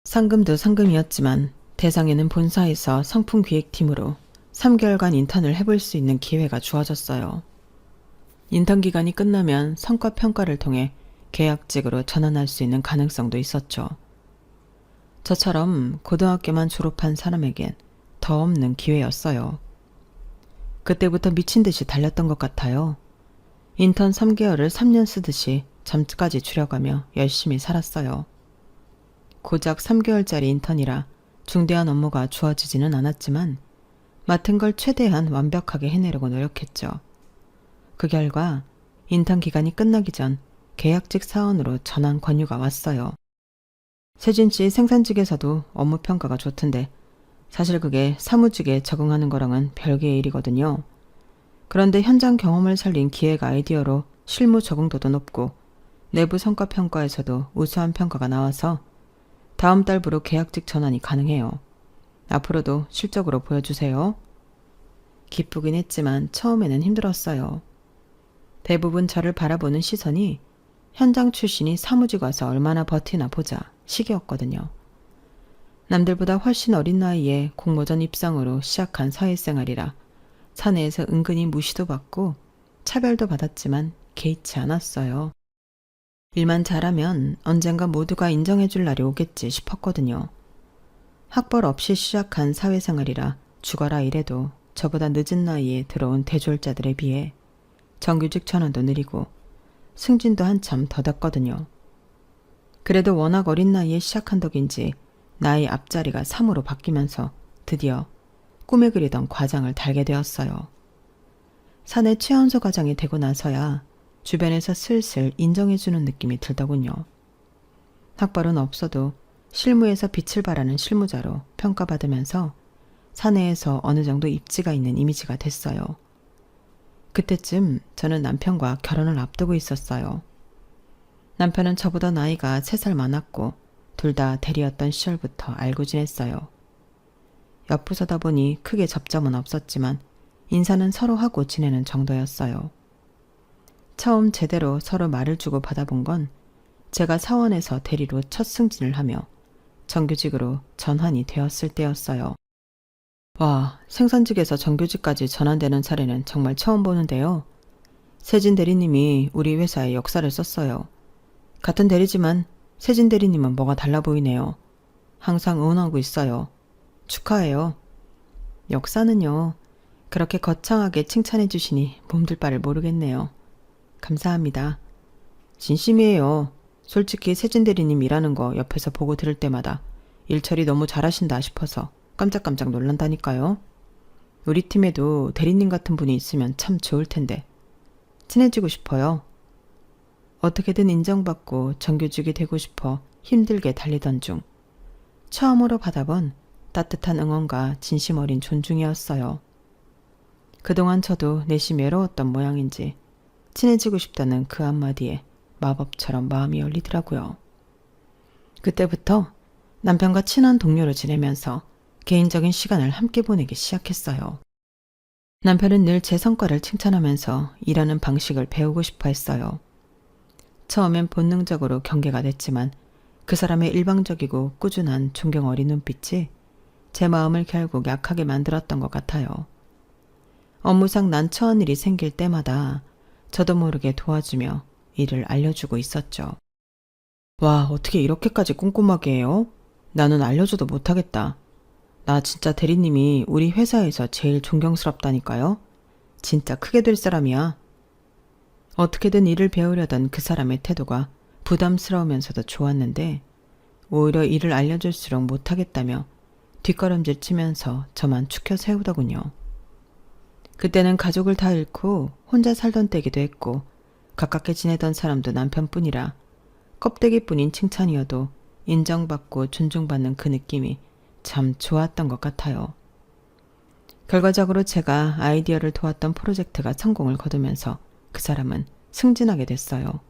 상금도 상금이었지만 대상에는 본사에서 상품기획팀으로 3개월간 인턴을 해볼 수 있는 기회가 주어졌어요. 인턴 기간이 끝나면 성과 평가를 통해 계약직으로 전환할 수 있는 가능성도 있었죠. 저처럼 고등학교만 졸업한 사람에겐 더 없는 기회였어요. 그때부터 미친 듯이 달렸던 것 같아요. 인턴 3개월을 3년 쓰듯이 잠까지 줄여가며 열심히 살았어요. 고작 3개월짜리 인턴이라 중대한 업무가 주어지지는 않았지만 맡은 걸 최대한 완벽하게 해내려고 노력했죠. 그 결과 인턴 기간이 끝나기 전 계약직 사원으로 전환 권유가 왔어요. 세진씨 생산직에서도 업무 평가가 좋던데 사실 그게 사무직에 적응하는 거랑은 별개의 일이거든요. 그런데 현장 경험을 살린 기획 아이디어로 실무 적응도도 높고 내부 성과 평가에서도 우수한 평가가 나와서 다음 달부로 계약직 전환이 가능해요. 앞으로도 실적으로 보여주세요. 기쁘긴 했지만 처음에는 힘들었어요. 대부분 저를 바라보는 시선이 현장 출신이 사무직 와서 얼마나 버티나 보자 식이었거든요. 남들보다 훨씬 어린 나이에 공모전 입상으로 시작한 사회생활이라 사내에서 은근히 무시도 받고 차별도 받았지만 개의치 않았어요. 일만 잘하면 언젠가 모두가 인정해줄 날이 오겠지 싶었거든요. 학벌 없이 시작한 사회생활이라 죽어라 이래도 저보다 늦은 나이에 들어온 대졸자들에 비해 정규직 전환도 느리고 승진도 한참 더뎠거든요. 그래도 워낙 어린 나이에 시작한 덕인지 나이 앞자리가 3으로 바뀌면서 드디어 꿈에 그리던 과장을 달게 되었어요. 사내 최연소 과장이 되고 나서야 주변에서 슬슬 인정해주는 느낌이 들더군요. 학벌은 없어도 실무에서 빛을 발하는 실무자로 평가받으면서 사내에서 어느 정도 입지가 있는 이미지가 됐어요. 그때쯤 저는 남편과 결혼을 앞두고 있었어요. 남편은 저보다 나이가 3살 많았고 둘 다 대리였던 시절부터 알고 지냈어요. 옆부서다 보니 크게 접점은 없었지만 인사는 서로 하고 지내는 정도였어요. 처음 제대로 서로 말을 주고 받아본 건 제가 사원에서 대리로 첫 승진을 하며 정규직으로 전환이 되었을 때였어요. 와, 생산직에서 정규직까지 전환되는 사례는 정말 처음 보는데요. 세진 대리님이 우리 회사에 역사를 썼어요. 같은 대리지만 세진 대리님은 뭐가 달라 보이네요. 항상 응원하고 있어요. 축하해요. 역사는요. 그렇게 거창하게 칭찬해 주시니 몸둘 바를 모르겠네요. 감사합니다. 진심이에요. 솔직히 세진 대리님 일하는 거 옆에서 보고 들을 때마다 일처리 너무 잘하신다 싶어서 깜짝깜짝 놀란다니까요. 우리 팀에도 대리님 같은 분이 있으면 참 좋을 텐데. 친해지고 싶어요. 어떻게든 인정받고 정규직이 되고 싶어 힘들게 달리던 중 처음으로 받아본 따뜻한 응원과 진심 어린 존중이었어요. 그동안 저도 내심 외로웠던 모양인지 친해지고 싶다는 그 한마디에 마법처럼 마음이 열리더라고요. 그때부터 남편과 친한 동료로 지내면서 개인적인 시간을 함께 보내기 시작했어요. 남편은 늘 제 성과를 칭찬하면서 일하는 방식을 배우고 싶어 했어요. 처음엔 본능적으로 경계가 됐지만 그 사람의 일방적이고 꾸준한 존경 어린 눈빛이 제 마음을 결국 약하게 만들었던 것 같아요. 업무상 난처한 일이 생길 때마다 저도 모르게 도와주며 일을 알려주고 있었죠. 와, 어떻게 이렇게까지 꼼꼼하게 해요? 나는 알려줘도 못하겠다. 나 진짜 대리님이 우리 회사에서 제일 존경스럽다니까요. 진짜 크게 될 사람이야. 어떻게든 일을 배우려던 그 사람의 태도가 부담스러우면서도 좋았는데 오히려 일을 알려줄수록 못하겠다며 뒷걸음질 치면서 저만 축혀 세우더군요. 그때는 가족을 다 잃고 혼자 살던 때기도 했고 가깝게 지내던 사람도 남편뿐이라 껍데기뿐인 칭찬이어도 인정받고 존중받는 그 느낌이 참 좋았던 것 같아요. 결과적으로 제가 아이디어를 도왔던 프로젝트가 성공을 거두면서 그 사람은 승진하게 됐어요.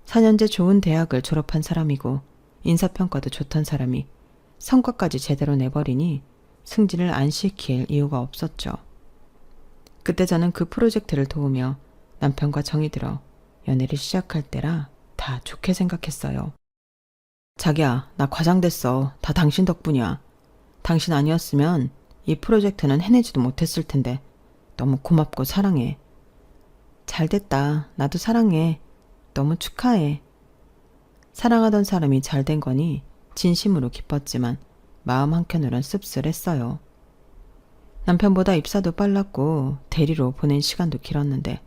4년제 좋은 대학을 졸업한 사람이고 인사평가도 좋던 사람이 성과까지 제대로 내버리니 승진을 안 시킬 이유가 없었죠. 그때 저는 그 프로젝트를 도우며 남편과 정이 들어 연애를 시작할 때라 다 좋게 생각했어요. 자기야, 나 과장 됐어. 다 당신 덕분이야. 당신 아니었으면 이 프로젝트는 해내지도 못했을 텐데 너무 고맙고 사랑해. 잘됐다. 나도 사랑해. 너무 축하해. 사랑하던 사람이 잘된 거니 진심으로 기뻤지만 마음 한켠으론 씁쓸했어요. 남편보다 입사도 빨랐고 대리로 보낸 시간도 길었는데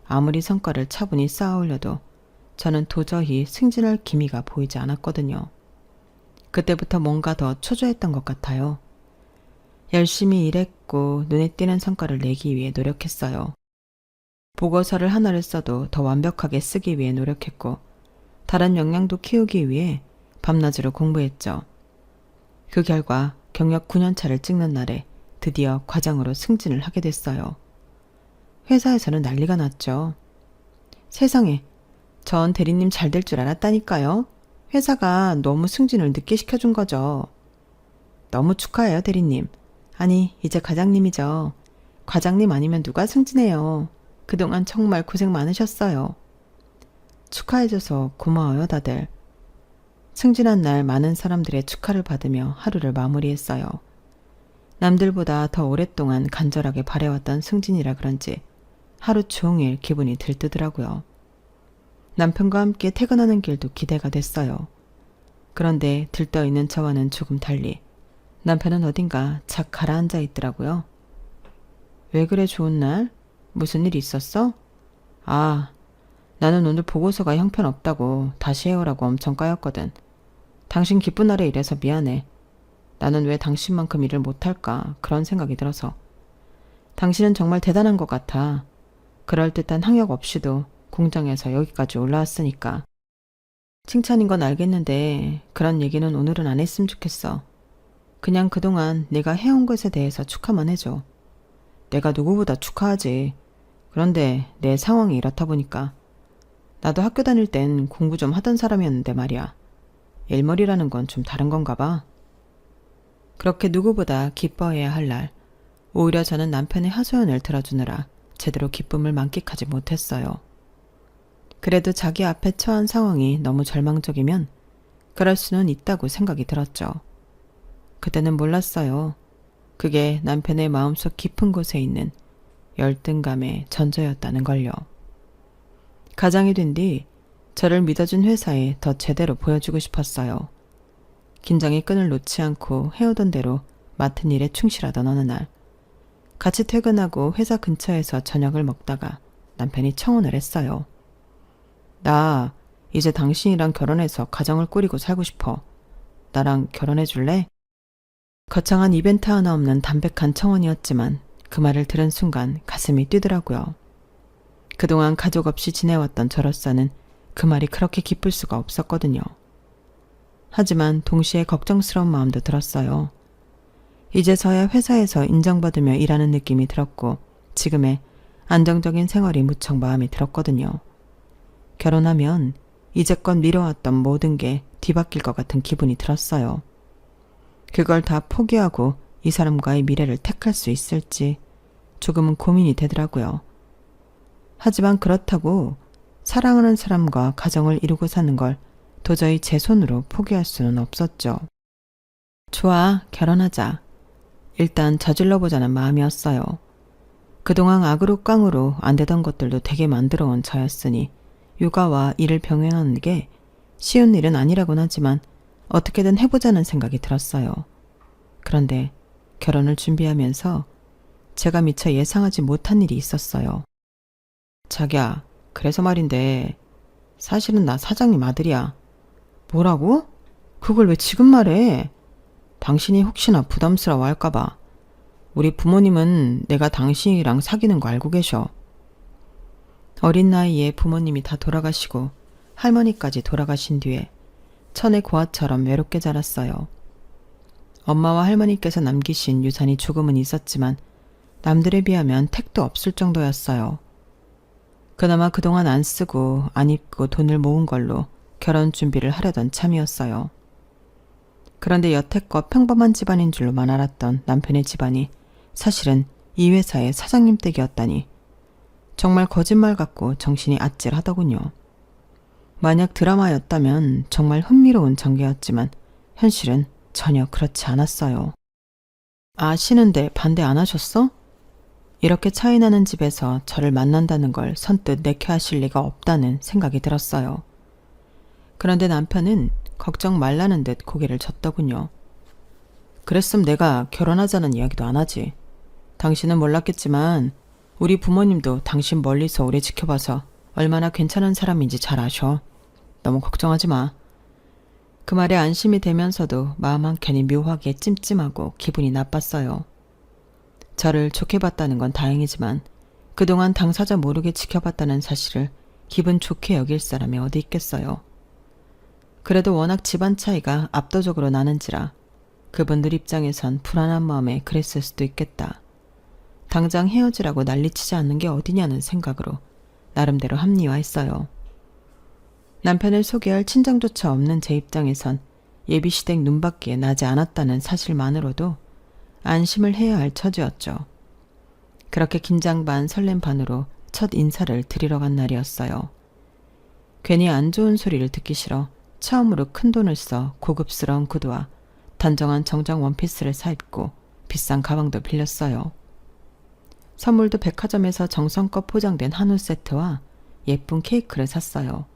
아무리 성과를 차분히 쌓아올려도 저는 도저히 승진할 기미가 보이지 않았거든요. 그때부터 뭔가 더 초조했던 것 같아요. 열심히 일했고 눈에 띄는 성과를 내기 위해 노력했어요. 보고서를 하나를 써도 더 완벽하게 쓰기 위해 노력했고 다른 역량도 키우기 위해 밤낮으로 공부했죠. 그 결과 경력 9년차를 찍는 날에 드디어 과장으로 승진을 하게 됐어요. 회사에서는 난리가 났죠. 세상에, 전 대리님 잘 될 줄 알았다니까요. 회사가 너무 승진을 늦게 시켜준 거죠. 너무 축하해요, 대리님. 아니, 이제 과장님이죠. 과장님 아니면 누가 승진해요. 그동안 정말 고생 많으셨어요. 축하해줘서 고마워요, 다들. 승진한 날 많은 사람들의 축하를 받으며 하루를 마무리했어요. 남들보다 더 오랫동안 간절하게 바래왔던 승진이라 그런지 하루 종일 기분이 들뜨더라고요. 남편과 함께 퇴근하는 길도 기대가 됐어요. 그런데 들떠있는 저와는 조금 달리 남편은 어딘가 착 가라앉아 있더라고요. 왜 그래 좋은 날? 무슨 일 있었어? 아, 나는 오늘 보고서가 형편없다고 다시 해오라고 엄청 까였거든. 당신 기쁜 날에 일해서 미안해. 나는 왜 당신만큼 일을 못할까 그런 생각이 들어서. 당신은 정말 대단한 것 같아. 그럴듯한 학력 없이도 공장에서 여기까지 올라왔으니까. 칭찬인 건 알겠는데 그런 얘기는 오늘은 안 했으면 좋겠어. 그냥 그동안 내가 해온 것에 대해서 축하만 해줘. 내가 누구보다 축하하지. 그런데 내 상황이 이렇다 보니까. 나도 학교 다닐 땐 공부 좀 하던 사람이었는데 말이야. 일머리라는 건 좀 다른 건가 봐. 그렇게 누구보다 기뻐해야 할 날, 오히려 저는 남편의 하소연을 들어주느라 제대로 기쁨을 만끽하지 못했어요. 그래도 자기 앞에 처한 상황이 너무 절망적이면 그럴 수는 있다고 생각이 들었죠. 그때는 몰랐어요. 그게 남편의 마음속 깊은 곳에 있는 열등감의 전조였다는 걸요. 가장이 된 뒤 저를 믿어준 회사에 더 제대로 보여주고 싶었어요. 긴장의 끈을 놓지 않고 해오던 대로 맡은 일에 충실하던 어느 날, 같이 퇴근하고 회사 근처에서 저녁을 먹다가 남편이 청혼을 했어요. 나 이제 당신이랑 결혼해서 가정을 꾸리고 살고 싶어. 나랑 결혼해 줄래? 거창한 이벤트 하나 없는 담백한 청혼이었지만 그 말을 들은 순간 가슴이 뛰더라고요. 그동안 가족 없이 지내왔던 저로서는 그 말이 그렇게 기쁠 수가 없었거든요. 하지만 동시에 걱정스러운 마음도 들었어요. 이제서야 회사에서 인정받으며 일하는 느낌이 들었고 지금의 안정적인 생활이 무척 마음에 들었거든요. 결혼하면 이제껏 미뤄왔던 모든 게 뒤바뀔 것 같은 기분이 들었어요. 그걸 다 포기하고 이 사람과의 미래를 택할 수 있을지 조금은 고민이 되더라고요. 하지만 그렇다고 사랑하는 사람과 가정을 이루고 사는 걸 도저히 제 손으로 포기할 수는 없었죠. 좋아, 결혼하자. 일단 저질러 보자는 마음이었어요. 그동안 악으로 깡으로 안 되던 것들도 되게 만들어 온 저였으니 육아와 일을 병행하는 게 쉬운 일은 아니라곤 하지만 어떻게든 해보자는 생각이 들었어요. 그런데 결혼을 준비하면서 제가 미처 예상하지 못한 일이 있었어요. 자기야, 그래서 말인데 사실은 나 사장님 아들이야. 뭐라고? 그걸 왜 지금 말해? 당신이 혹시나 부담스러워 할까봐. 우리 부모님은 내가 당신이랑 사귀는 거 알고 계셔. 어린 나이에 부모님이 다 돌아가시고 할머니까지 돌아가신 뒤에 천의 고아처럼 외롭게 자랐어요. 엄마와 할머니께서 남기신 유산이 조금은 있었지만 남들에 비하면 택도 없을 정도였어요. 그나마 그동안 안 쓰고 안 입고 돈을 모은 걸로 결혼 준비를 하려던 참이었어요. 그런데 여태껏 평범한 집안인 줄로만 알았던 남편의 집안이 사실은 이 회사의 사장님 댁이었다니 정말 거짓말 같고 정신이 아찔하더군요. 만약 드라마였다면 정말 흥미로운 전개였지만 현실은 전혀 그렇지 않았어요. 아시는데 반대 안 하셨어? 이렇게 차이 나는 집에서 저를 만난다는 걸 선뜻 내켜 하실 리가 없다는 생각이 들었어요. 그런데 남편은 걱정 말라는 듯 고개를 젓더군요. 그랬으면 내가 결혼하자는 이야기도 안 하지. 당신은 몰랐겠지만 우리 부모님도 당신 멀리서 오래 지켜봐서 얼마나 괜찮은 사람인지 잘 아셔. 너무 걱정하지 마. 그 말에 안심이 되면서도 마음 한켠이 묘하게 찜찜하고 기분이 나빴어요. 저를 좋게 봤다는 건 다행이지만 그동안 당사자 모르게 지켜봤다는 사실을 기분 좋게 여길 사람이 어디 있겠어요. 그래도 워낙 집안 차이가 압도적으로 나는지라 그분들 입장에선 불안한 마음에 그랬을 수도 있겠다. 당장 헤어지라고 난리치지 않는 게 어디냐는 생각으로 나름대로 합리화했어요. 남편을 소개할 친정조차 없는 제 입장에선 예비시댁 눈밖에 나지 않았다는 사실만으로도 안심을 해야 할 처지였죠. 그렇게 긴장 반 설렘 반으로 첫 인사를 드리러 간 날이었어요. 괜히 안 좋은 소리를 듣기 싫어 처음으로 큰돈을 써 고급스러운 구두와 단정한 정장 원피스를 사입고 비싼 가방도 빌렸어요. 선물도 백화점에서 정성껏 포장된 한우 세트와 예쁜 케이크를 샀어요.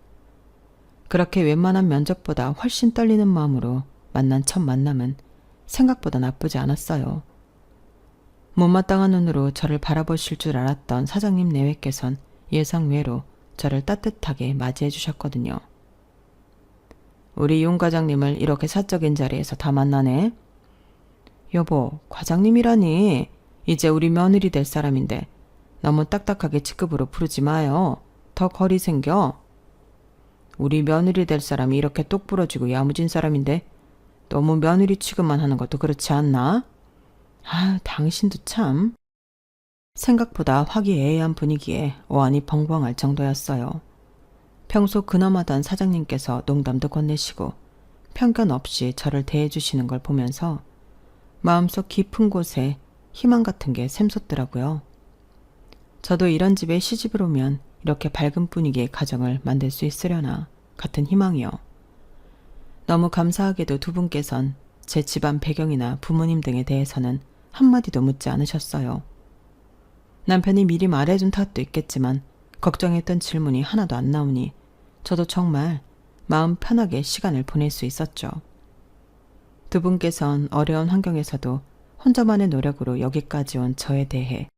그렇게 웬만한 면접보다 훨씬 떨리는 마음으로 만난 첫 만남은 생각보다 나쁘지 않았어요. 못마땅한 눈으로 저를 바라보실 줄 알았던 사장님 내외께선 예상외로 저를 따뜻하게 맞이해 주셨거든요. 우리 윤 과장님을 이렇게 사적인 자리에서 다 만나네. 여보, 과장님이라니. 이제 우리 며느리 될 사람인데 너무 딱딱하게 직급으로 부르지 마요. 더 거리 생겨. 우리 며느리 될 사람이 이렇게 똑 부러지고 야무진 사람인데 너무 며느리 취급만 하는 것도 그렇지 않나? 아유, 당신도 참. 생각보다 화기애애한 분위기에 어안이 벙벙할 정도였어요. 평소 근엄하던 사장님께서 농담도 건네시고 편견 없이 저를 대해주시는 걸 보면서 마음속 깊은 곳에 희망 같은 게 샘솟더라고요. 저도 이런 집에 시집을 오면 이렇게 밝은 분위기의 가정을 만들 수 있으려나 같은 희망이요. 너무 감사하게도 두 분께선 제 집안 배경이나 부모님 등에 대해서는 한마디도 묻지 않으셨어요. 남편이 미리 말해준 탓도 있겠지만 걱정했던 질문이 하나도 안 나오니 저도 정말 마음 편하게 시간을 보낼 수 있었죠. 두 분께선 어려운 환경에서도 혼자만의 노력으로 여기까지 온 저에 대해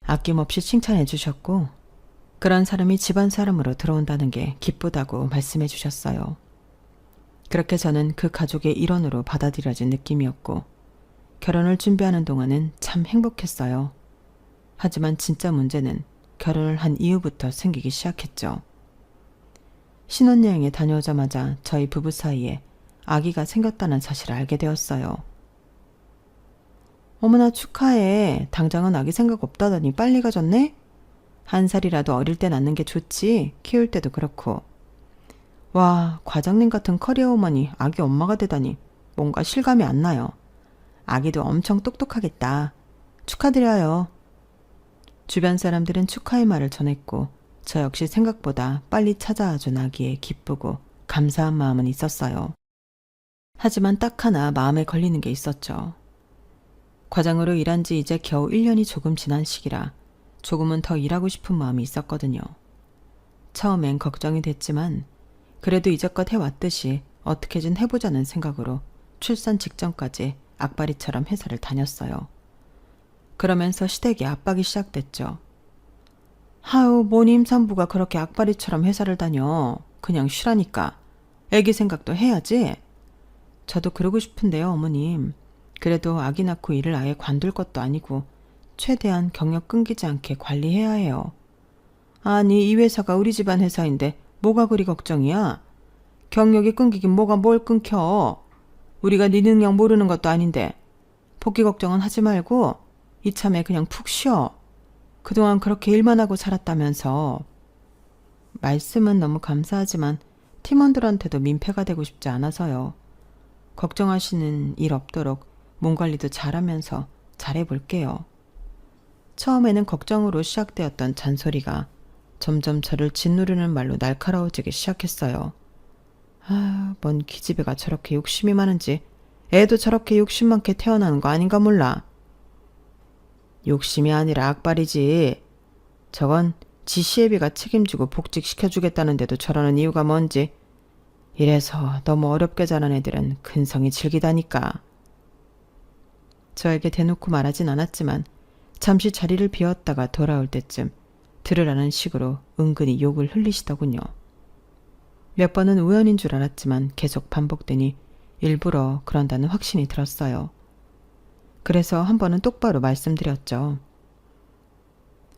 아낌없이 칭찬해 주셨고 그런 사람이 집안 사람으로 들어온다는 게 기쁘다고 말씀해 주셨어요. 그렇게 저는 그 가족의 일원으로 받아들여진 느낌이었고 결혼을 준비하는 동안은 참 행복했어요. 하지만 진짜 문제는 결혼을 한 이후부터 생기기 시작했죠. 신혼여행에 다녀오자마자 저희 부부 사이에 아기가 생겼다는 사실을 알게 되었어요. 어머나 축하해. 당장은 아기 생각 없다더니 빨리 가졌네? 1살이라도 어릴 때 낳는 게 좋지. 키울 때도 그렇고. 와, 과장님 같은 커리어 우먼이 아기 엄마가 되다니 뭔가 실감이 안 나요. 아기도 엄청 똑똑하겠다. 축하드려요. 주변 사람들은 축하의 말을 전했고 저 역시 생각보다 빨리 찾아와준 아기에 기쁘고 감사한 마음은 있었어요. 하지만 딱 하나 마음에 걸리는 게 있었죠. 과장으로 일한 지 이제 겨우 1년이 조금 지난 시기라 조금은 더 일하고 싶은 마음이 있었거든요. 처음엔 걱정이 됐지만 그래도 이제껏 해왔듯이 어떻게든 해보자는 생각으로 출산 직전까지 악바리처럼 회사를 다녔어요. 그러면서 시댁에 압박이 시작됐죠. 하우, 뭔 임산부가 그렇게 악바리처럼 회사를 다녀. 그냥 쉬라니까. 애기 생각도 해야지. 저도 그러고 싶은데요, 어머님. 그래도 아기 낳고 일을 아예 관둘 것도 아니고 최대한 경력 끊기지 않게 관리해야 해요. 아니, 이 회사가 우리 집안 회사인데 뭐가 그리 걱정이야? 경력이 끊기긴 뭐가 뭘 끊겨. 우리가 네 능력 모르는 것도 아닌데 복귀 걱정은 하지 말고 이참에 그냥 푹 쉬어. 그동안 그렇게 일만 하고 살았다면서. 말씀은 너무 감사하지만 팀원들한테도 민폐가 되고 싶지 않아서요. 걱정하시는 일 없도록 몸 관리도 잘하면서 잘해볼게요. 처음에는 걱정으로 시작되었던 잔소리가 점점 저를 짓누르는 말로 날카로워지기 시작했어요. 아, 뭔 기집애가 저렇게 욕심이 많은지 애도 저렇게 욕심 많게 태어나는 거 아닌가 몰라. 욕심이 아니라 악발이지. 저건 지 시애비가 책임지고 복직시켜주겠다는데도 저러는 이유가 뭔지. 이래서 너무 어렵게 자란 애들은 근성이 질기다니까. 저에게 대놓고 말하진 않았지만 잠시 자리를 비웠다가 돌아올 때쯤 들으라는 식으로 은근히 욕을 흘리시더군요. 몇 번은 우연인 줄 알았지만 계속 반복되니 일부러 그런다는 확신이 들었어요. 그래서 한 번은 똑바로 말씀드렸죠.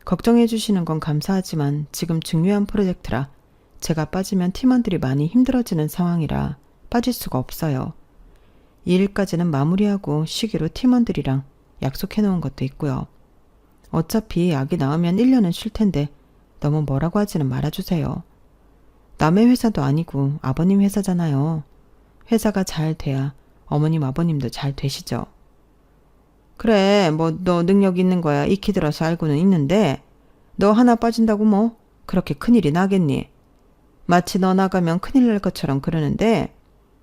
걱정해 주시는 건 감사하지만 지금 중요한 프로젝트라 제가 빠지면 팀원들이 많이 힘들어지는 상황이라 빠질 수가 없어요. 이 일까지는 마무리하고 쉬기로 팀원들이랑 약속해 놓은 것도 있고요. 어차피 아기 낳으면 1년은 쉴 텐데 너무 뭐라고 하지는 말아주세요. 남의 회사도 아니고 아버님 회사잖아요. 회사가 잘 돼야 어머님 아버님도 잘 되시죠. 그래, 뭐 너 능력 있는 거야 익히 들어서 알고는 있는데 너 하나 빠진다고 뭐 그렇게 큰일이 나겠니? 마치 너 나가면 큰일 날 것처럼 그러는데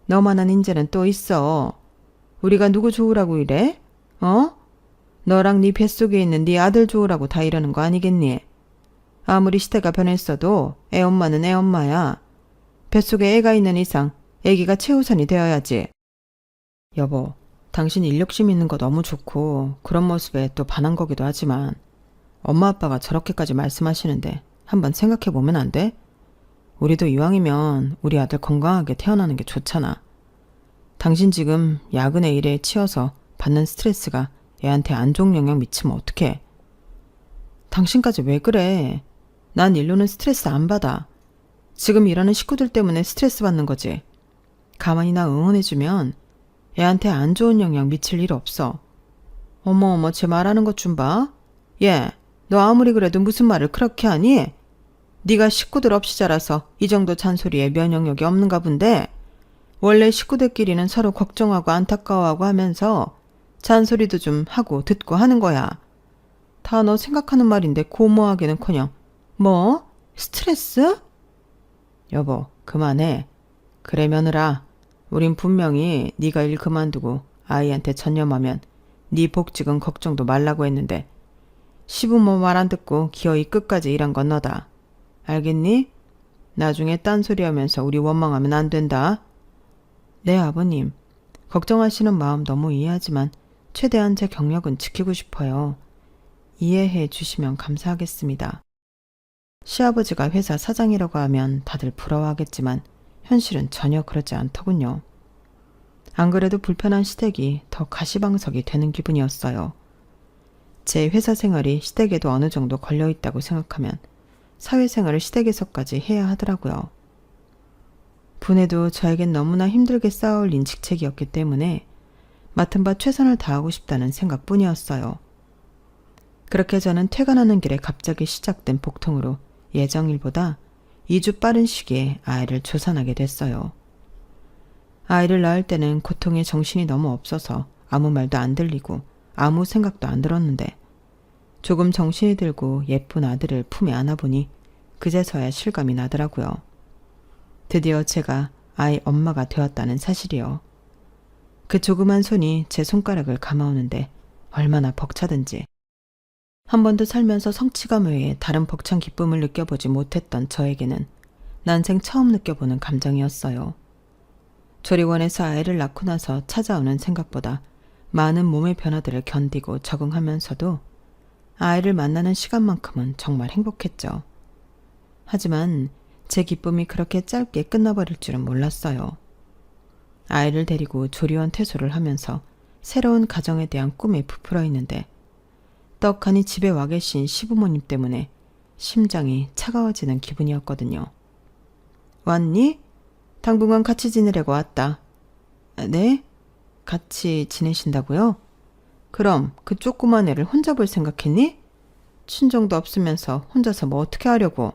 너만한 인재는 또 있어. 우리가 누구 좋으라고 이래? 너랑 네 뱃속에 있는 네 아들 좋으라고 다 이러는 거 아니겠니? 아무리 시대가 변했어도 애엄마는 애엄마야. 뱃속에 애가 있는 이상 애기가 최우선이 되어야지. 여보, 당신 인력심 있는 거 너무 좋고 그런 모습에 또 반한 거기도 하지만 엄마 아빠가 저렇게까지 말씀하시는데 한번 생각해보면 안 돼? 우리도 이왕이면 우리 아들 건강하게 태어나는 게 좋잖아. 당신 지금 야근의 일에 치여서 받는 스트레스가 애한테 안 좋은 영향 미치면 어떡해? 당신까지 왜 그래? 난 일로는 스트레스 안 받아. 지금 일하는 식구들 때문에 스트레스 받는 거지. 가만히 나 응원해주면 애한테 안 좋은 영향 미칠 일 없어. 어머 쟤 말하는 것 좀 봐. 얘, 너 아무리 그래도 무슨 말을 그렇게 하니? 네가 식구들 없이 자라서 이 정도 잔소리에 면역력이 없는가 본데 원래 식구들끼리는 서로 걱정하고 안타까워하고 하면서 잔소리도 좀 하고 듣고 하는 거야. 다 너 생각하는 말인데 고모하기는커녕 뭐? 스트레스? 여보, 그만해. 그래 며느라, 우린 분명히 네가 일 그만두고 아이한테 전념하면 네 복직은 걱정도 말라고 했는데 시부모 말 안 듣고 기어이 끝까지 일한 건 너다. 알겠니? 나중에 딴소리 하면서 우리 원망하면 안 된다. 네, 아버님. 걱정하시는 마음 너무 이해하지만 최대한 제 경력은 지키고 싶어요. 이해해 주시면 감사하겠습니다. 시아버지가 회사 사장이라고 하면 다들 부러워하겠지만 현실은 전혀 그렇지 않더군요. 안 그래도 불편한 시댁이 더 가시방석이 되는 기분이었어요. 제 회사 생활이 시댁에도 어느 정도 걸려있다고 생각하면 사회생활을 시댁에서까지 해야 하더라고요. 분해도 저에겐 너무나 힘들게 쌓아올린 직책이었기 때문에 맡은 바 최선을 다하고 싶다는 생각뿐이었어요. 그렇게 저는 퇴근하는 길에 갑자기 시작된 복통으로 예정일보다 2주 빠른 시기에 아이를 조산하게 됐어요. 아이를 낳을 때는 고통에 정신이 너무 없어서 아무 말도 안 들리고 아무 생각도 안 들었는데 조금 정신이 들고 예쁜 아들을 품에 안아보니 그제서야 실감이 나더라고요. 드디어 제가 아이 엄마가 되었다는 사실이요. 그 조그만 손이 제 손가락을 감아오는데 얼마나 벅차든지. 한 번도 살면서 성취감 외에 다른 벅찬 기쁨을 느껴보지 못했던 저에게는 난생 처음 느껴보는 감정이었어요. 조리원에서 아이를 낳고 나서 찾아오는 생각보다 많은 몸의 변화들을 견디고 적응하면서도 아이를 만나는 시간만큼은 정말 행복했죠. 하지만 제 기쁨이 그렇게 짧게 끝나버릴 줄은 몰랐어요. 아이를 데리고 조리원 퇴소를 하면서 새로운 가정에 대한 꿈에 부풀어 있는데 떡하니 집에 와 계신 시부모님 때문에 심장이 차가워지는 기분이었거든요. 왔니? 당분간 같이 지내려고 왔다. 네? 같이 지내신다고요? 그럼 그 조그만 애를 혼자 볼 생각했니? 친정도 없으면서 혼자서 뭐 어떻게 하려고?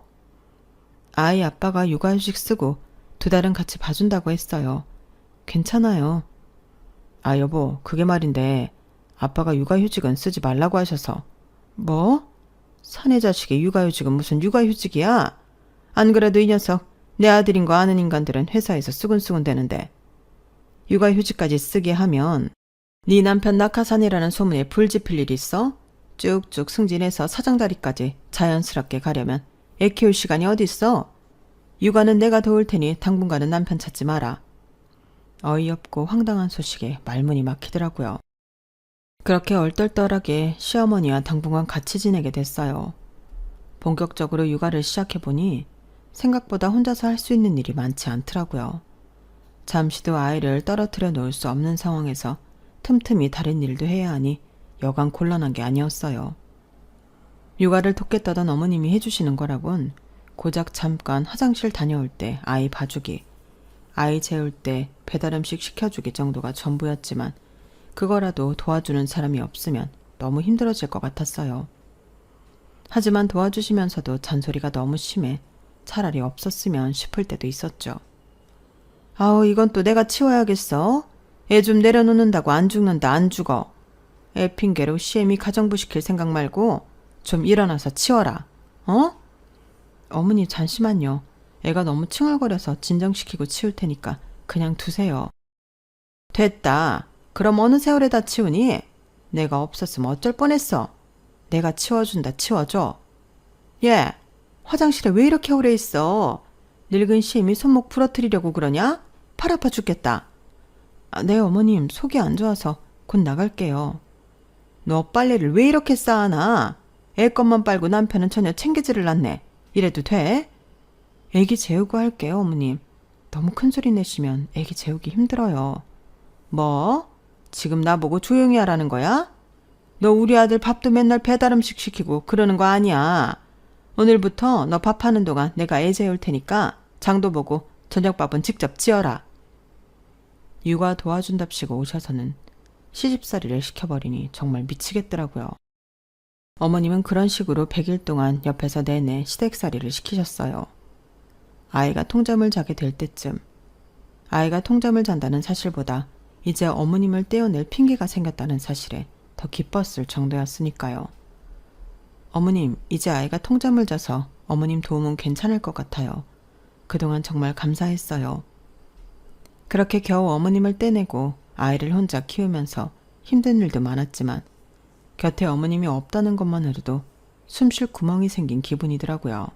아이 아빠가 육아휴직 쓰고 2달은 같이 봐준다고 했어요. 괜찮아요. 아 여보, 그게 말인데 아빠가 육아휴직은 쓰지 말라고 하셔서. 뭐? 사내 자식의 육아휴직은 무슨 육아휴직이야? 안 그래도 이 녀석 내 아들인 거 아는 인간들은 회사에서 쓰곤쓰곤 대는데 육아휴직까지 쓰게 하면 네 남편 낙하산이라는 소문에 불 지필 일 있어? 쭉쭉 승진해서 사장자리까지 자연스럽게 가려면 애 키울 시간이 어딨어? 육아는 내가 도울 테니 당분간은 남편 찾지 마라. 어이없고 황당한 소식에 말문이 막히더라고요. 그렇게 얼떨떨하게 시어머니와 당분간 같이 지내게 됐어요. 본격적으로 육아를 시작해보니 생각보다 혼자서 할 수 있는 일이 많지 않더라고요. 잠시도 아이를 떨어뜨려 놓을 수 없는 상황에서 틈틈이 다른 일도 해야 하니 여간 곤란한 게 아니었어요. 육아를 돕겠다던 어머님이 해주시는 거라곤 고작 잠깐 화장실 다녀올 때 아이 봐주기, 아이 재울 때 배달음식 시켜주기 정도가 전부였지만 그거라도 도와주는 사람이 없으면 너무 힘들어질 것 같았어요. 하지만 도와주시면서도 잔소리가 너무 심해 차라리 없었으면 싶을 때도 있었죠. 아우, 이건 또 내가 치워야겠어. 애 좀 내려놓는다고 안 죽는다, 안 죽어. 애 핑계로 시애미 가정부 시킬 생각 말고 좀 일어나서 치워라. 어? 어머니 잠시만요. 애가 너무 칭얼거려서 진정시키고 치울 테니까 그냥 두세요. 됐다. 그럼 어느 세월에다 치우니? 내가 없었으면 어쩔 뻔했어. 내가 치워준다, 치워줘. 얘, 화장실에 왜 이렇게 오래 있어? 늙은 시애미 손목 부러뜨리려고 그러냐? 팔 아파 죽겠다. 네, 어머님, 속이 안 좋아서 곧 나갈게요. 너 빨래를 왜 이렇게 쌓아놔? 애 것만 빨고 남편은 전혀 챙기지를 않네. 이래도 돼? 애기 재우고 할게요, 어머님. 너무 큰 소리 내시면 애기 재우기 힘들어요. 뭐? 지금 나보고 조용히 하라는 거야? 너 우리 아들 밥도 맨날 배달음식 시키고 그러는 거 아니야. 오늘부터 너 밥하는 동안 내가 애 재울 테니까 장도 보고 저녁밥은 직접 지어라. 육아 도와준답시고 오셔서는 시집살이를 시켜버리니 정말 미치겠더라고요. 어머님은 그런 식으로 100일 동안 옆에서 내내 시댁살이를 시키셨어요. 아이가 통잠을 자게 될 때쯤, 아이가 통잠을 잔다는 사실보다 이제 어머님을 떼어낼 핑계가 생겼다는 사실에 더 기뻤을 정도였으니까요. 어머님, 이제 아이가 통잠을 자서 어머님 도움은 괜찮을 것 같아요. 그동안 정말 감사했어요. 그렇게 겨우 어머님을 떼내고 아이를 혼자 키우면서 힘든 일도 많았지만 곁에 어머님이 없다는 것만으로도 숨 쉴 구멍이 생긴 기분이더라고요.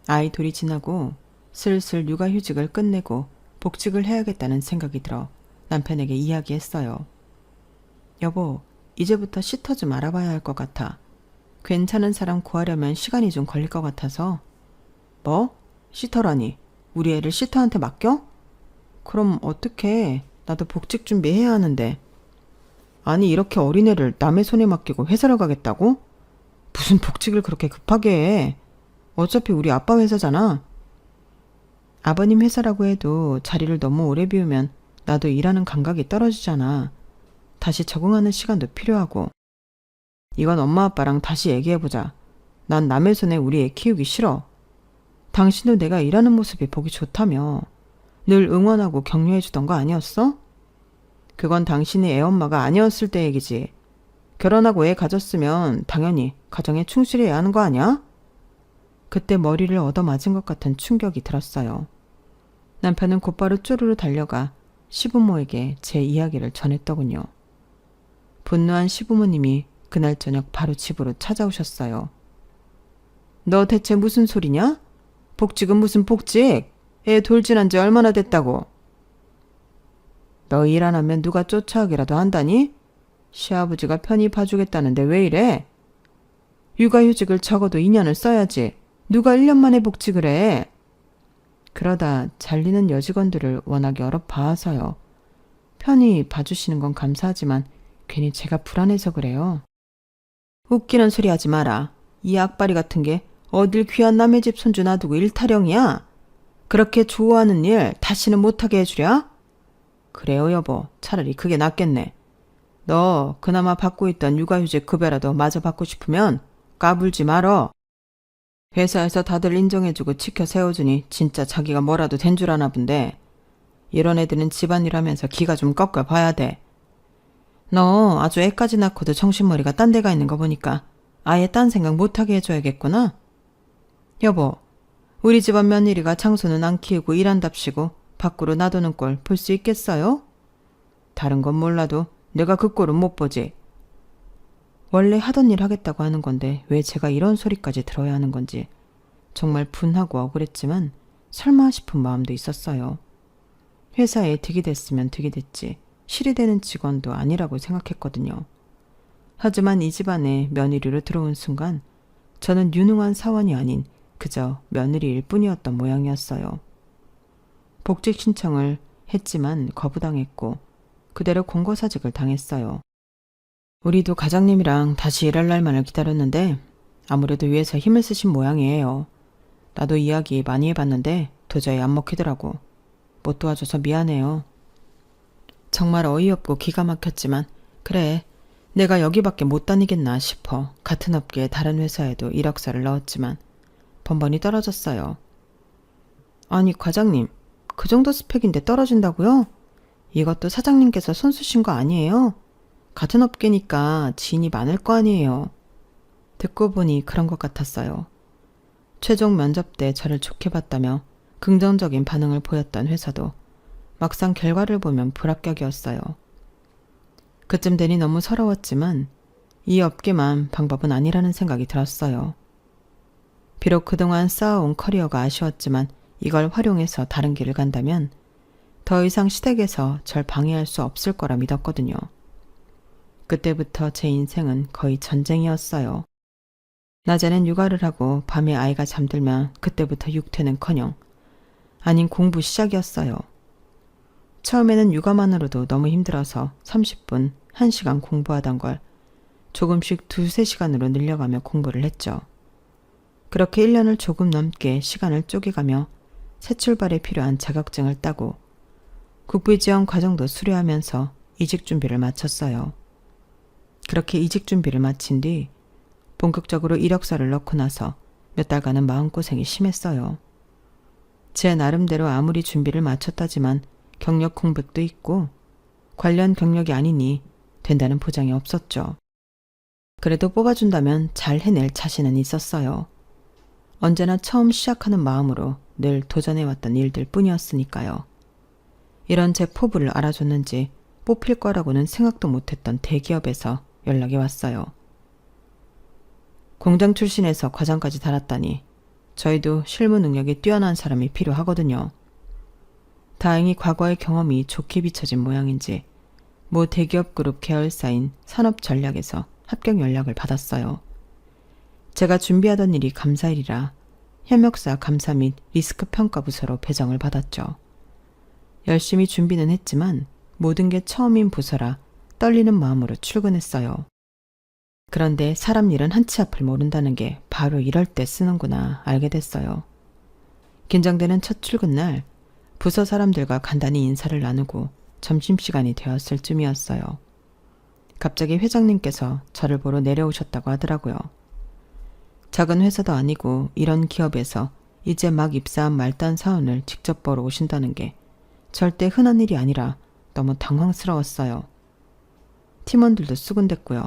아이 둘이 지나고 슬슬 육아휴직을 끝내고 복직을 해야겠다는 생각이 들어 남편에게 이야기했어요. 여보, 이제부터 시터 좀 알아봐야 할 것 같아. 괜찮은 사람 구하려면 시간이 좀 걸릴 것 같아서. 뭐? 시터라니? 우리 애를 시터한테 맡겨? 그럼 어떡해. 나도 복직 준비해야 하는데. 아니, 이렇게 어린애를 남의 손에 맡기고 회사를 가겠다고? 무슨 복직을 그렇게 급하게 해. 어차피 우리 아빠 회사잖아. 아버님 회사라고 해도 자리를 너무 오래 비우면 나도 일하는 감각이 떨어지잖아. 다시 적응하는 시간도 필요하고. 이건 엄마 아빠랑 다시 얘기해보자. 난 남의 손에 우리 애 키우기 싫어. 당신도 내가 일하는 모습이 보기 좋다며. 늘 응원하고 격려해주던 거 아니었어? 그건 당신이 애 엄마가 아니었을 때 얘기지. 결혼하고 애 가졌으면 당연히 가정에 충실해야 하는 거 아니야? 그때 머리를 얻어맞은 것 같은 충격이 들었어요. 남편은 곧바로 쪼르르 달려가 시부모에게 제 이야기를 전했더군요. 분노한 시부모님이 그날 저녁 바로 집으로 찾아오셨어요. 너 대체 무슨 소리냐? 복직은 무슨 복직? 애 돌진한 지 얼마나 됐다고? 너 일 안 하면 누가 쫓아오기라도 한다니? 시아버지가 편히 봐주겠다는데 왜 이래? 육아휴직을 적어도 2년을 써야지. 누가 1년 만에 복직을 해? 그러다 잘리는 여직원들을 워낙 여러 봐서요. 편히 봐주시는 건 감사하지만 괜히 제가 불안해서 그래요. 웃기는 소리 하지 마라. 이 악바리 같은 게 어딜 귀한 남의 집 손주 놔두고 일타령이야? 그렇게 좋아하는 일 다시는 못하게 해주랴? 그래요, 여보. 차라리 그게 낫겠네. 너 그나마 받고 있던 육아휴직 급여라도 마저 받고 싶으면 까불지 말어. 회사에서 다들 인정해주고 지켜 세워주니 진짜 자기가 뭐라도 된 줄 아나 본데 이런 애들은 집안일 하면서 기가 좀 꺾여 봐야 돼. 너 아주 애까지 낳고도 정신머리가 딴 데가 있는 거 보니까 아예 딴 생각 못하게 해줘야겠구나. 여보, 우리 집안 며느리가 장소는 안 키우고 일한답시고 밖으로 놔두는 꼴 볼 수 있겠어요? 다른 건 몰라도 내가 그 꼴은 못 보지. 원래 하던 일 하겠다고 하는 건데 왜 제가 이런 소리까지 들어야 하는 건지 정말 분하고 억울했지만 설마 싶은 마음도 있었어요. 회사에 득이 됐으면 득이 됐지 실이 되는 직원도 아니라고 생각했거든요. 하지만 이 집안에 며느리로 들어온 순간 저는 유능한 사원이 아닌 그저 며느리일 뿐이었던 모양이었어요. 복직 신청을 했지만 거부당했고 그대로 공고사직을 당했어요. 우리도 과장님이랑 다시 일할 날만을 기다렸는데 아무래도 위에서 힘을 쓰신 모양이에요. 나도 이야기 많이 해봤는데 도저히 안 먹히더라고. 못 도와줘서 미안해요. 정말 어이없고 기가 막혔지만 그래, 내가 여기밖에 못 다니겠나 싶어 같은 업계의 다른 회사에도 이력서를 넣었지만 번번이 떨어졌어요. 아니 과장님, 그 정도 스펙인데 떨어진다고요? 이것도 사장님께서 손 쓰신 거 아니에요? 같은 업계니까 지인이 많을 거 아니에요. 듣고 보니 그런 것 같았어요. 최종 면접 때 저를 좋게 봤다며 긍정적인 반응을 보였던 회사도 막상 결과를 보면 불합격이었어요. 그쯤 되니 너무 서러웠지만 이 업계만 방법은 아니라는 생각이 들었어요. 비록 그동안 쌓아온 커리어가 아쉬웠지만 이걸 활용해서 다른 길을 간다면 더 이상 시댁에서 절 방해할 수 없을 거라 믿었거든요. 그때부터 제 인생은 거의 전쟁이었어요. 낮에는 육아를 하고 밤에 아이가 잠들면 그때부터 육퇴는커녕 아닌 공부 시작이었어요. 처음에는 육아만으로도 너무 힘들어서 30분, 1시간 공부하던 걸 조금씩 2-3시간으로 늘려가며 공부를 했죠. 그렇게 1년을 조금 넘게 시간을 쪼개가며 새 출발에 필요한 자격증을 따고 국비지원 과정도 수료하면서 이직 준비를 마쳤어요. 그렇게 이직 준비를 마친 뒤 본격적으로 이력서를 넣고 나서 몇 달간은 마음고생이 심했어요. 제 나름대로 아무리 준비를 마쳤다지만 경력 공백도 있고 관련 경력이 아니니 된다는 보장이 없었죠. 그래도 뽑아준다면 잘 해낼 자신은 있었어요. 언제나 처음 시작하는 마음으로 늘 도전해왔던 일들 뿐이었으니까요. 이런 제 포부를 알아줬는지 뽑힐 거라고는 생각도 못했던 대기업에서 연락이 왔어요. 공장 출신에서 과장까지 달았다니 저희도 실무 능력이 뛰어난 사람이 필요하거든요. 다행히 과거의 경험이 좋게 비춰진 모양인지 모 대기업 그룹 계열사인 산업전략에서 합격 연락을 받았어요. 제가 준비하던 일이 감사일이라 협력사 감사 및 리스크 평가 부서로 배정을 받았죠. 열심히 준비는 했지만 모든 게 처음인 부서라 떨리는 마음으로 출근했어요. 그런데 사람 일은 한치 앞을 모른다는 게 바로 이럴 때 쓰는구나 알게 됐어요. 긴장되는 첫 출근날 부서 사람들과 간단히 인사를 나누고 점심시간이 되었을 쯤이었어요. 갑자기 회장님께서 저를 보러 내려오셨다고 하더라고요. 작은 회사도 아니고 이런 기업에서 이제 막 입사한 말단 사원을 직접 보러 오신다는 게 절대 흔한 일이 아니라 너무 당황스러웠어요. 팀원들도 수군댔고요.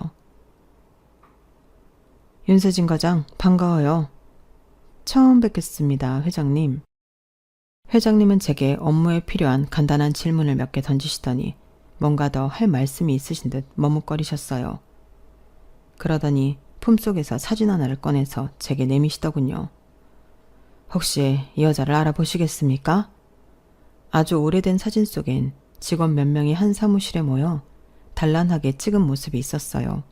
윤세진 과장 반가워요. 처음 뵙겠습니다, 회장님. 회장님은 제게 업무에 필요한 간단한 질문을 몇 개 던지시더니 뭔가 더 할 말씀이 있으신 듯 머뭇거리셨어요. 그러더니 품속에서 사진 하나를 꺼내서 제게 내미시더군요. 혹시 이 여자를 알아보시겠습니까? 아주 오래된 사진 속엔 직원 몇 명이 한 사무실에 모여 단란하게 찍은 모습이 있었어요.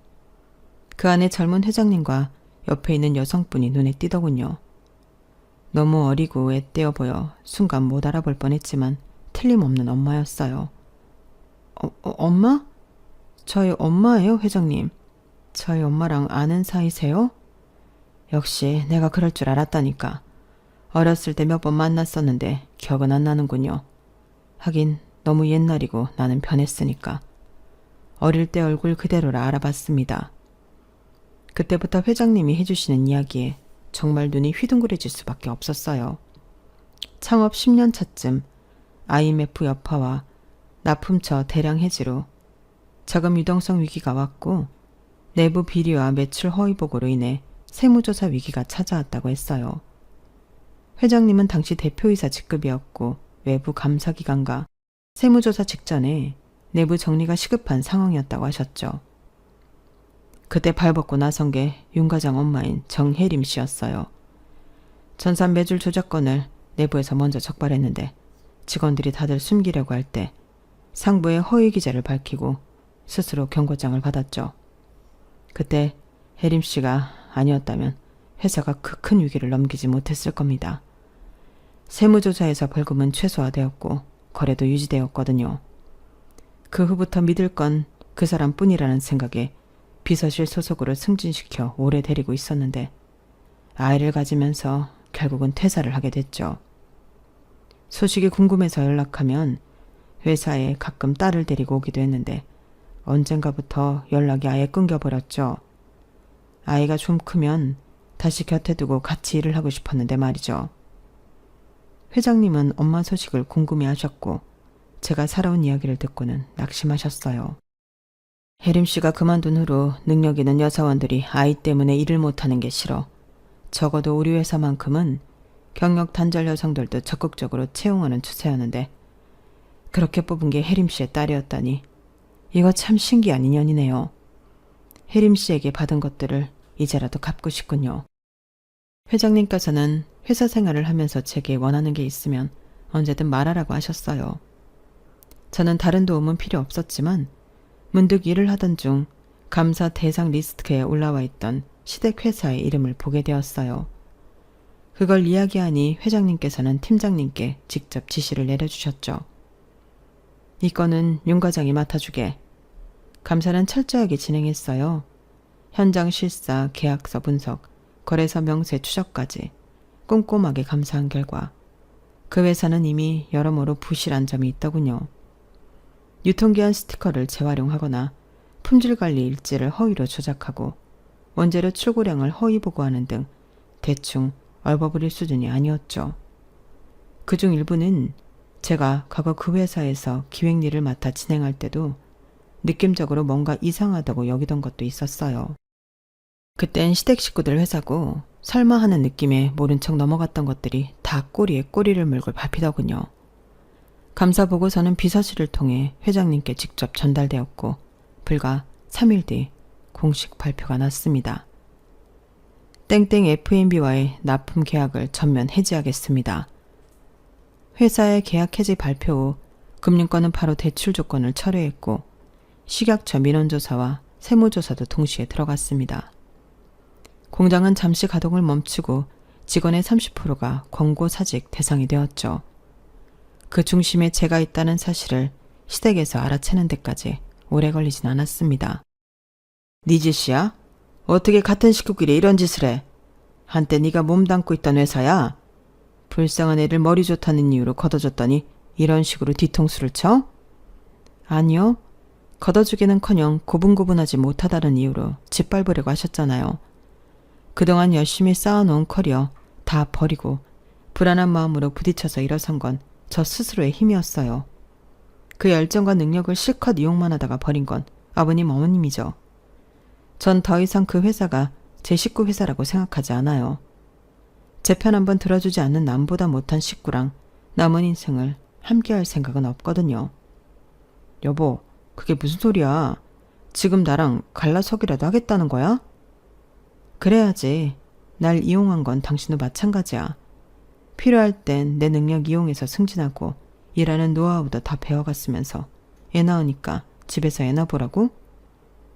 그 안에 젊은 회장님과 옆에 있는 여성분이 눈에 띄더군요. 너무 어리고 애떼어 보여 순간 못 알아볼 뻔했지만 틀림없는 엄마였어요. 엄마? 저희 엄마예요, 회장님. 저희 엄마랑 아는 사이세요? 역시 내가 그럴 줄 알았다니까. 어렸을 때 몇 번 만났었는데 기억은 안 나는군요. 하긴 너무 옛날이고 나는 변했으니까. 어릴 때 얼굴 그대로라 알아봤습니다. 그때부터 회장님이 해주시는 이야기에 정말 눈이 휘둥그레질 수밖에 없었어요. 창업 10년 차쯤 IMF 여파와 납품처 대량 해지로 자금 유동성 위기가 왔고 내부 비리와 매출 허위 보고로 인해 세무조사 위기가 찾아왔다고 했어요. 회장님은 당시 대표이사 직급이었고 외부 감사기관과 세무조사 직전에 내부 정리가 시급한 상황이었다고 하셨죠. 그때 발벗고 나선 게 윤 과장 엄마인 정혜림 씨였어요. 전산 매출 조작건을 내부에서 먼저 적발했는데 직원들이 다들 숨기려고 할 때 상부의 허위 기재를 밝히고 스스로 경고장을 받았죠. 그때 혜림 씨가 아니었다면 회사가 그 큰 위기를 넘기지 못했을 겁니다. 세무조사에서 벌금은 최소화되었고 거래도 유지되었거든요. 그 후부터 믿을 건 그 사람뿐이라는 생각에 비서실 소속으로 승진시켜 오래 데리고 있었는데 아이를 가지면서 결국은 퇴사를 하게 됐죠. 소식이 궁금해서 연락하면 회사에 가끔 딸을 데리고 오기도 했는데 언젠가부터 연락이 아예 끊겨버렸죠. 아이가 좀 크면 다시 곁에 두고 같이 일을 하고 싶었는데 말이죠. 회장님은 엄마 소식을 궁금해하셨고 제가 살아온 이야기를 듣고는 낙심하셨어요. 혜림 씨가 그만둔 후로 능력 있는 여사원들이 아이 때문에 일을 못하는 게 싫어. 적어도 우리 회사만큼은 경력 단절 여성들도 적극적으로 채용하는 추세였는데 그렇게 뽑은 게 혜림 씨의 딸이었다니 이거 참 신기한 인연이네요. 혜림 씨에게 받은 것들을 이제라도 갚고 싶군요. 회장님께서는 회사 생활을 하면서 제게 원하는 게 있으면 언제든 말하라고 하셨어요. 저는 다른 도움은 필요 없었지만 문득 일을 하던 중 감사 대상 리스트에 올라와 있던 시댁 회사의 이름을 보게 되었어요. 그걸 이야기하니 회장님께서는 팀장님께 직접 지시를 내려주셨죠. 이 건은 윤 과장이 맡아주게. 감사는 철저하게 진행했어요. 현장 실사, 계약서 분석, 거래서 명세 추적까지 꼼꼼하게 감사한 결과 그 회사는 이미 여러모로 부실한 점이 있더군요. 유통기한 스티커를 재활용하거나 품질관리 일지를 허위로 조작하고 원재료 출고량을 허위 보고하는 등 대충 얼버무릴 수준이 아니었죠. 그중 일부는 제가 과거 그 회사에서 기획 일을 맡아 진행할 때도 느낌적으로 뭔가 이상하다고 여기던 것도 있었어요. 그땐 시댁 식구들 회사고 설마 하는 느낌에 모른 척 넘어갔던 것들이 다 꼬리에 꼬리를 물고 밟히더군요. 감사 보고서는 비서실을 통해 회장님께 직접 전달되었고 불과 3일 뒤 공식 발표가 났습니다. 땡땡 F&B와의 납품 계약을 전면 해지하겠습니다. 회사의 계약 해지 발표 후 금융권은 바로 대출 조건을 철회했고 식약처 민원조사와 세무조사도 동시에 들어갔습니다. 공장은 잠시 가동을 멈추고 직원의 30%가 권고사직 대상이 되었죠. 그 중심에 제가 있다는 사실을 시댁에서 알아채는 데까지 오래 걸리진 않았습니다. 네 짓이야? 어떻게 같은 식구끼리 이런 짓을 해? 한때 네가 몸담고 있던 회사야? 불쌍한 애를 머리 좋다는 이유로 걷어줬더니 이런 식으로 뒤통수를 쳐? 아니요. 걷어주기는커녕 고분고분하지 못하다는 이유로 짓밟으려고 하셨잖아요. 그동안 열심히 쌓아놓은 커리어 다 버리고 불안한 마음으로 부딪혀서 일어선 건 저 스스로의 힘이었어요. 그 열정과 능력을 실컷 이용만 하다가 버린 건 아버님 어머님이죠. 전 더 이상 그 회사가 제 식구 회사라고 생각하지 않아요. 제 편 한번 들어주지 않는 남보다 못한 식구랑 남은 인생을 함께할 생각은 없거든요. 여보, 그게 무슨 소리야? 지금 나랑 갈라서기라도 하겠다는 거야? 그래야지. 날 이용한 건 당신도 마찬가지야. 필요할 땐 내 능력 이용해서 승진하고 일하는 노하우도 다 배워갔으면서 애 낳으니까 집에서 애나 보라고?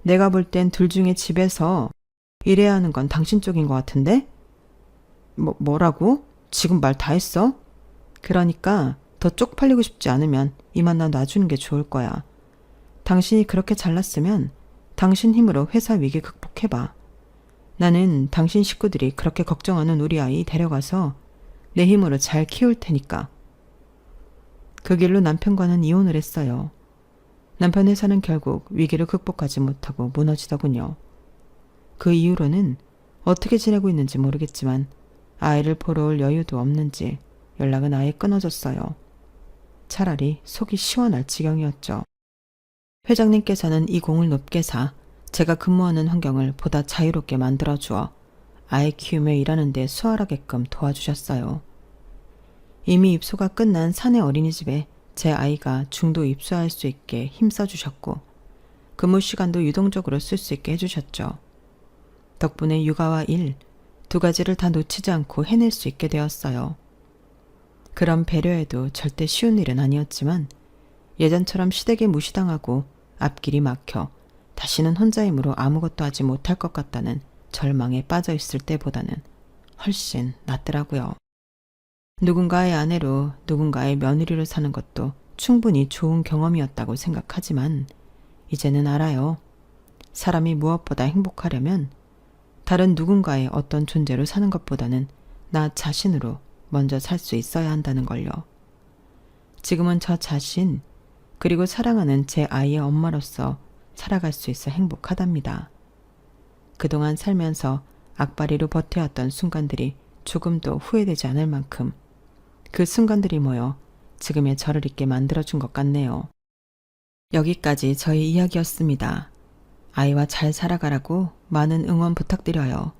내가 볼 땐 둘 중에 집에서 일해야 하는 건 당신 쪽인 것 같은데? 뭐라고? 지금 말 다 했어? 그러니까 더 쪽팔리고 싶지 않으면 이만 나 놔주는 게 좋을 거야. 당신이 그렇게 잘났으면 당신 힘으로 회사 위기 극복해봐. 나는 당신 식구들이 그렇게 걱정하는 우리 아이 데려가서 내 힘으로 잘 키울 테니까. 그 길로 남편과는 이혼을 했어요. 남편 회사는 결국 위기를 극복하지 못하고 무너지더군요. 그 이후로는 어떻게 지내고 있는지 모르겠지만 아이를 보러 올 여유도 없는지 연락은 아예 끊어졌어요. 차라리 속이 시원할 지경이었죠. 회장님께서는 이 공을 높게 사 제가 근무하는 환경을 보다 자유롭게 만들어주어 아이 키우며 일하는 데 수월하게끔 도와주셨어요. 이미 입소가 끝난 사내 어린이집에 제 아이가 중도 입소할 수 있게 힘써주셨고 근무 시간도 유동적으로 쓸 수 있게 해주셨죠. 덕분에 육아와 일, 두 가지를 다 놓치지 않고 해낼 수 있게 되었어요. 그런 배려에도 절대 쉬운 일은 아니었지만 예전처럼 시댁에 무시당하고 앞길이 막혀 다시는 혼자 힘으로 아무것도 하지 못할 것 같다는 절망에 빠져 있을 때보다는 훨씬 낫더라고요. 누군가의 아내로 누군가의 며느리로 사는 것도 충분히 좋은 경험이었다고 생각하지만 이제는 알아요. 사람이 무엇보다 행복하려면 다른 누군가의 어떤 존재로 사는 것보다는 나 자신으로 먼저 살 수 있어야 한다는 걸요. 지금은 저 자신, 그리고 사랑하는 제 아이의 엄마로서 살아갈 수 있어 행복하답니다. 그동안 살면서 악바리로 버텨왔던 순간들이 조금도 후회되지 않을 만큼 그 순간들이 모여 지금의 저를 있게 만들어준 것 같네요. 여기까지 저희 이야기였습니다. 아이와 잘 살아가라고 많은 응원 부탁드려요.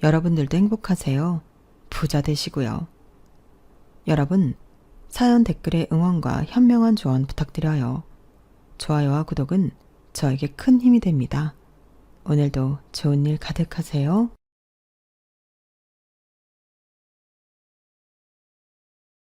여러분들도 행복하세요. 부자 되시고요. 여러분, 사연 댓글에 응원과 현명한 조언 부탁드려요. 좋아요와 구독은 저에게 큰 힘이 됩니다. 오늘도 좋은 일 가득하세요.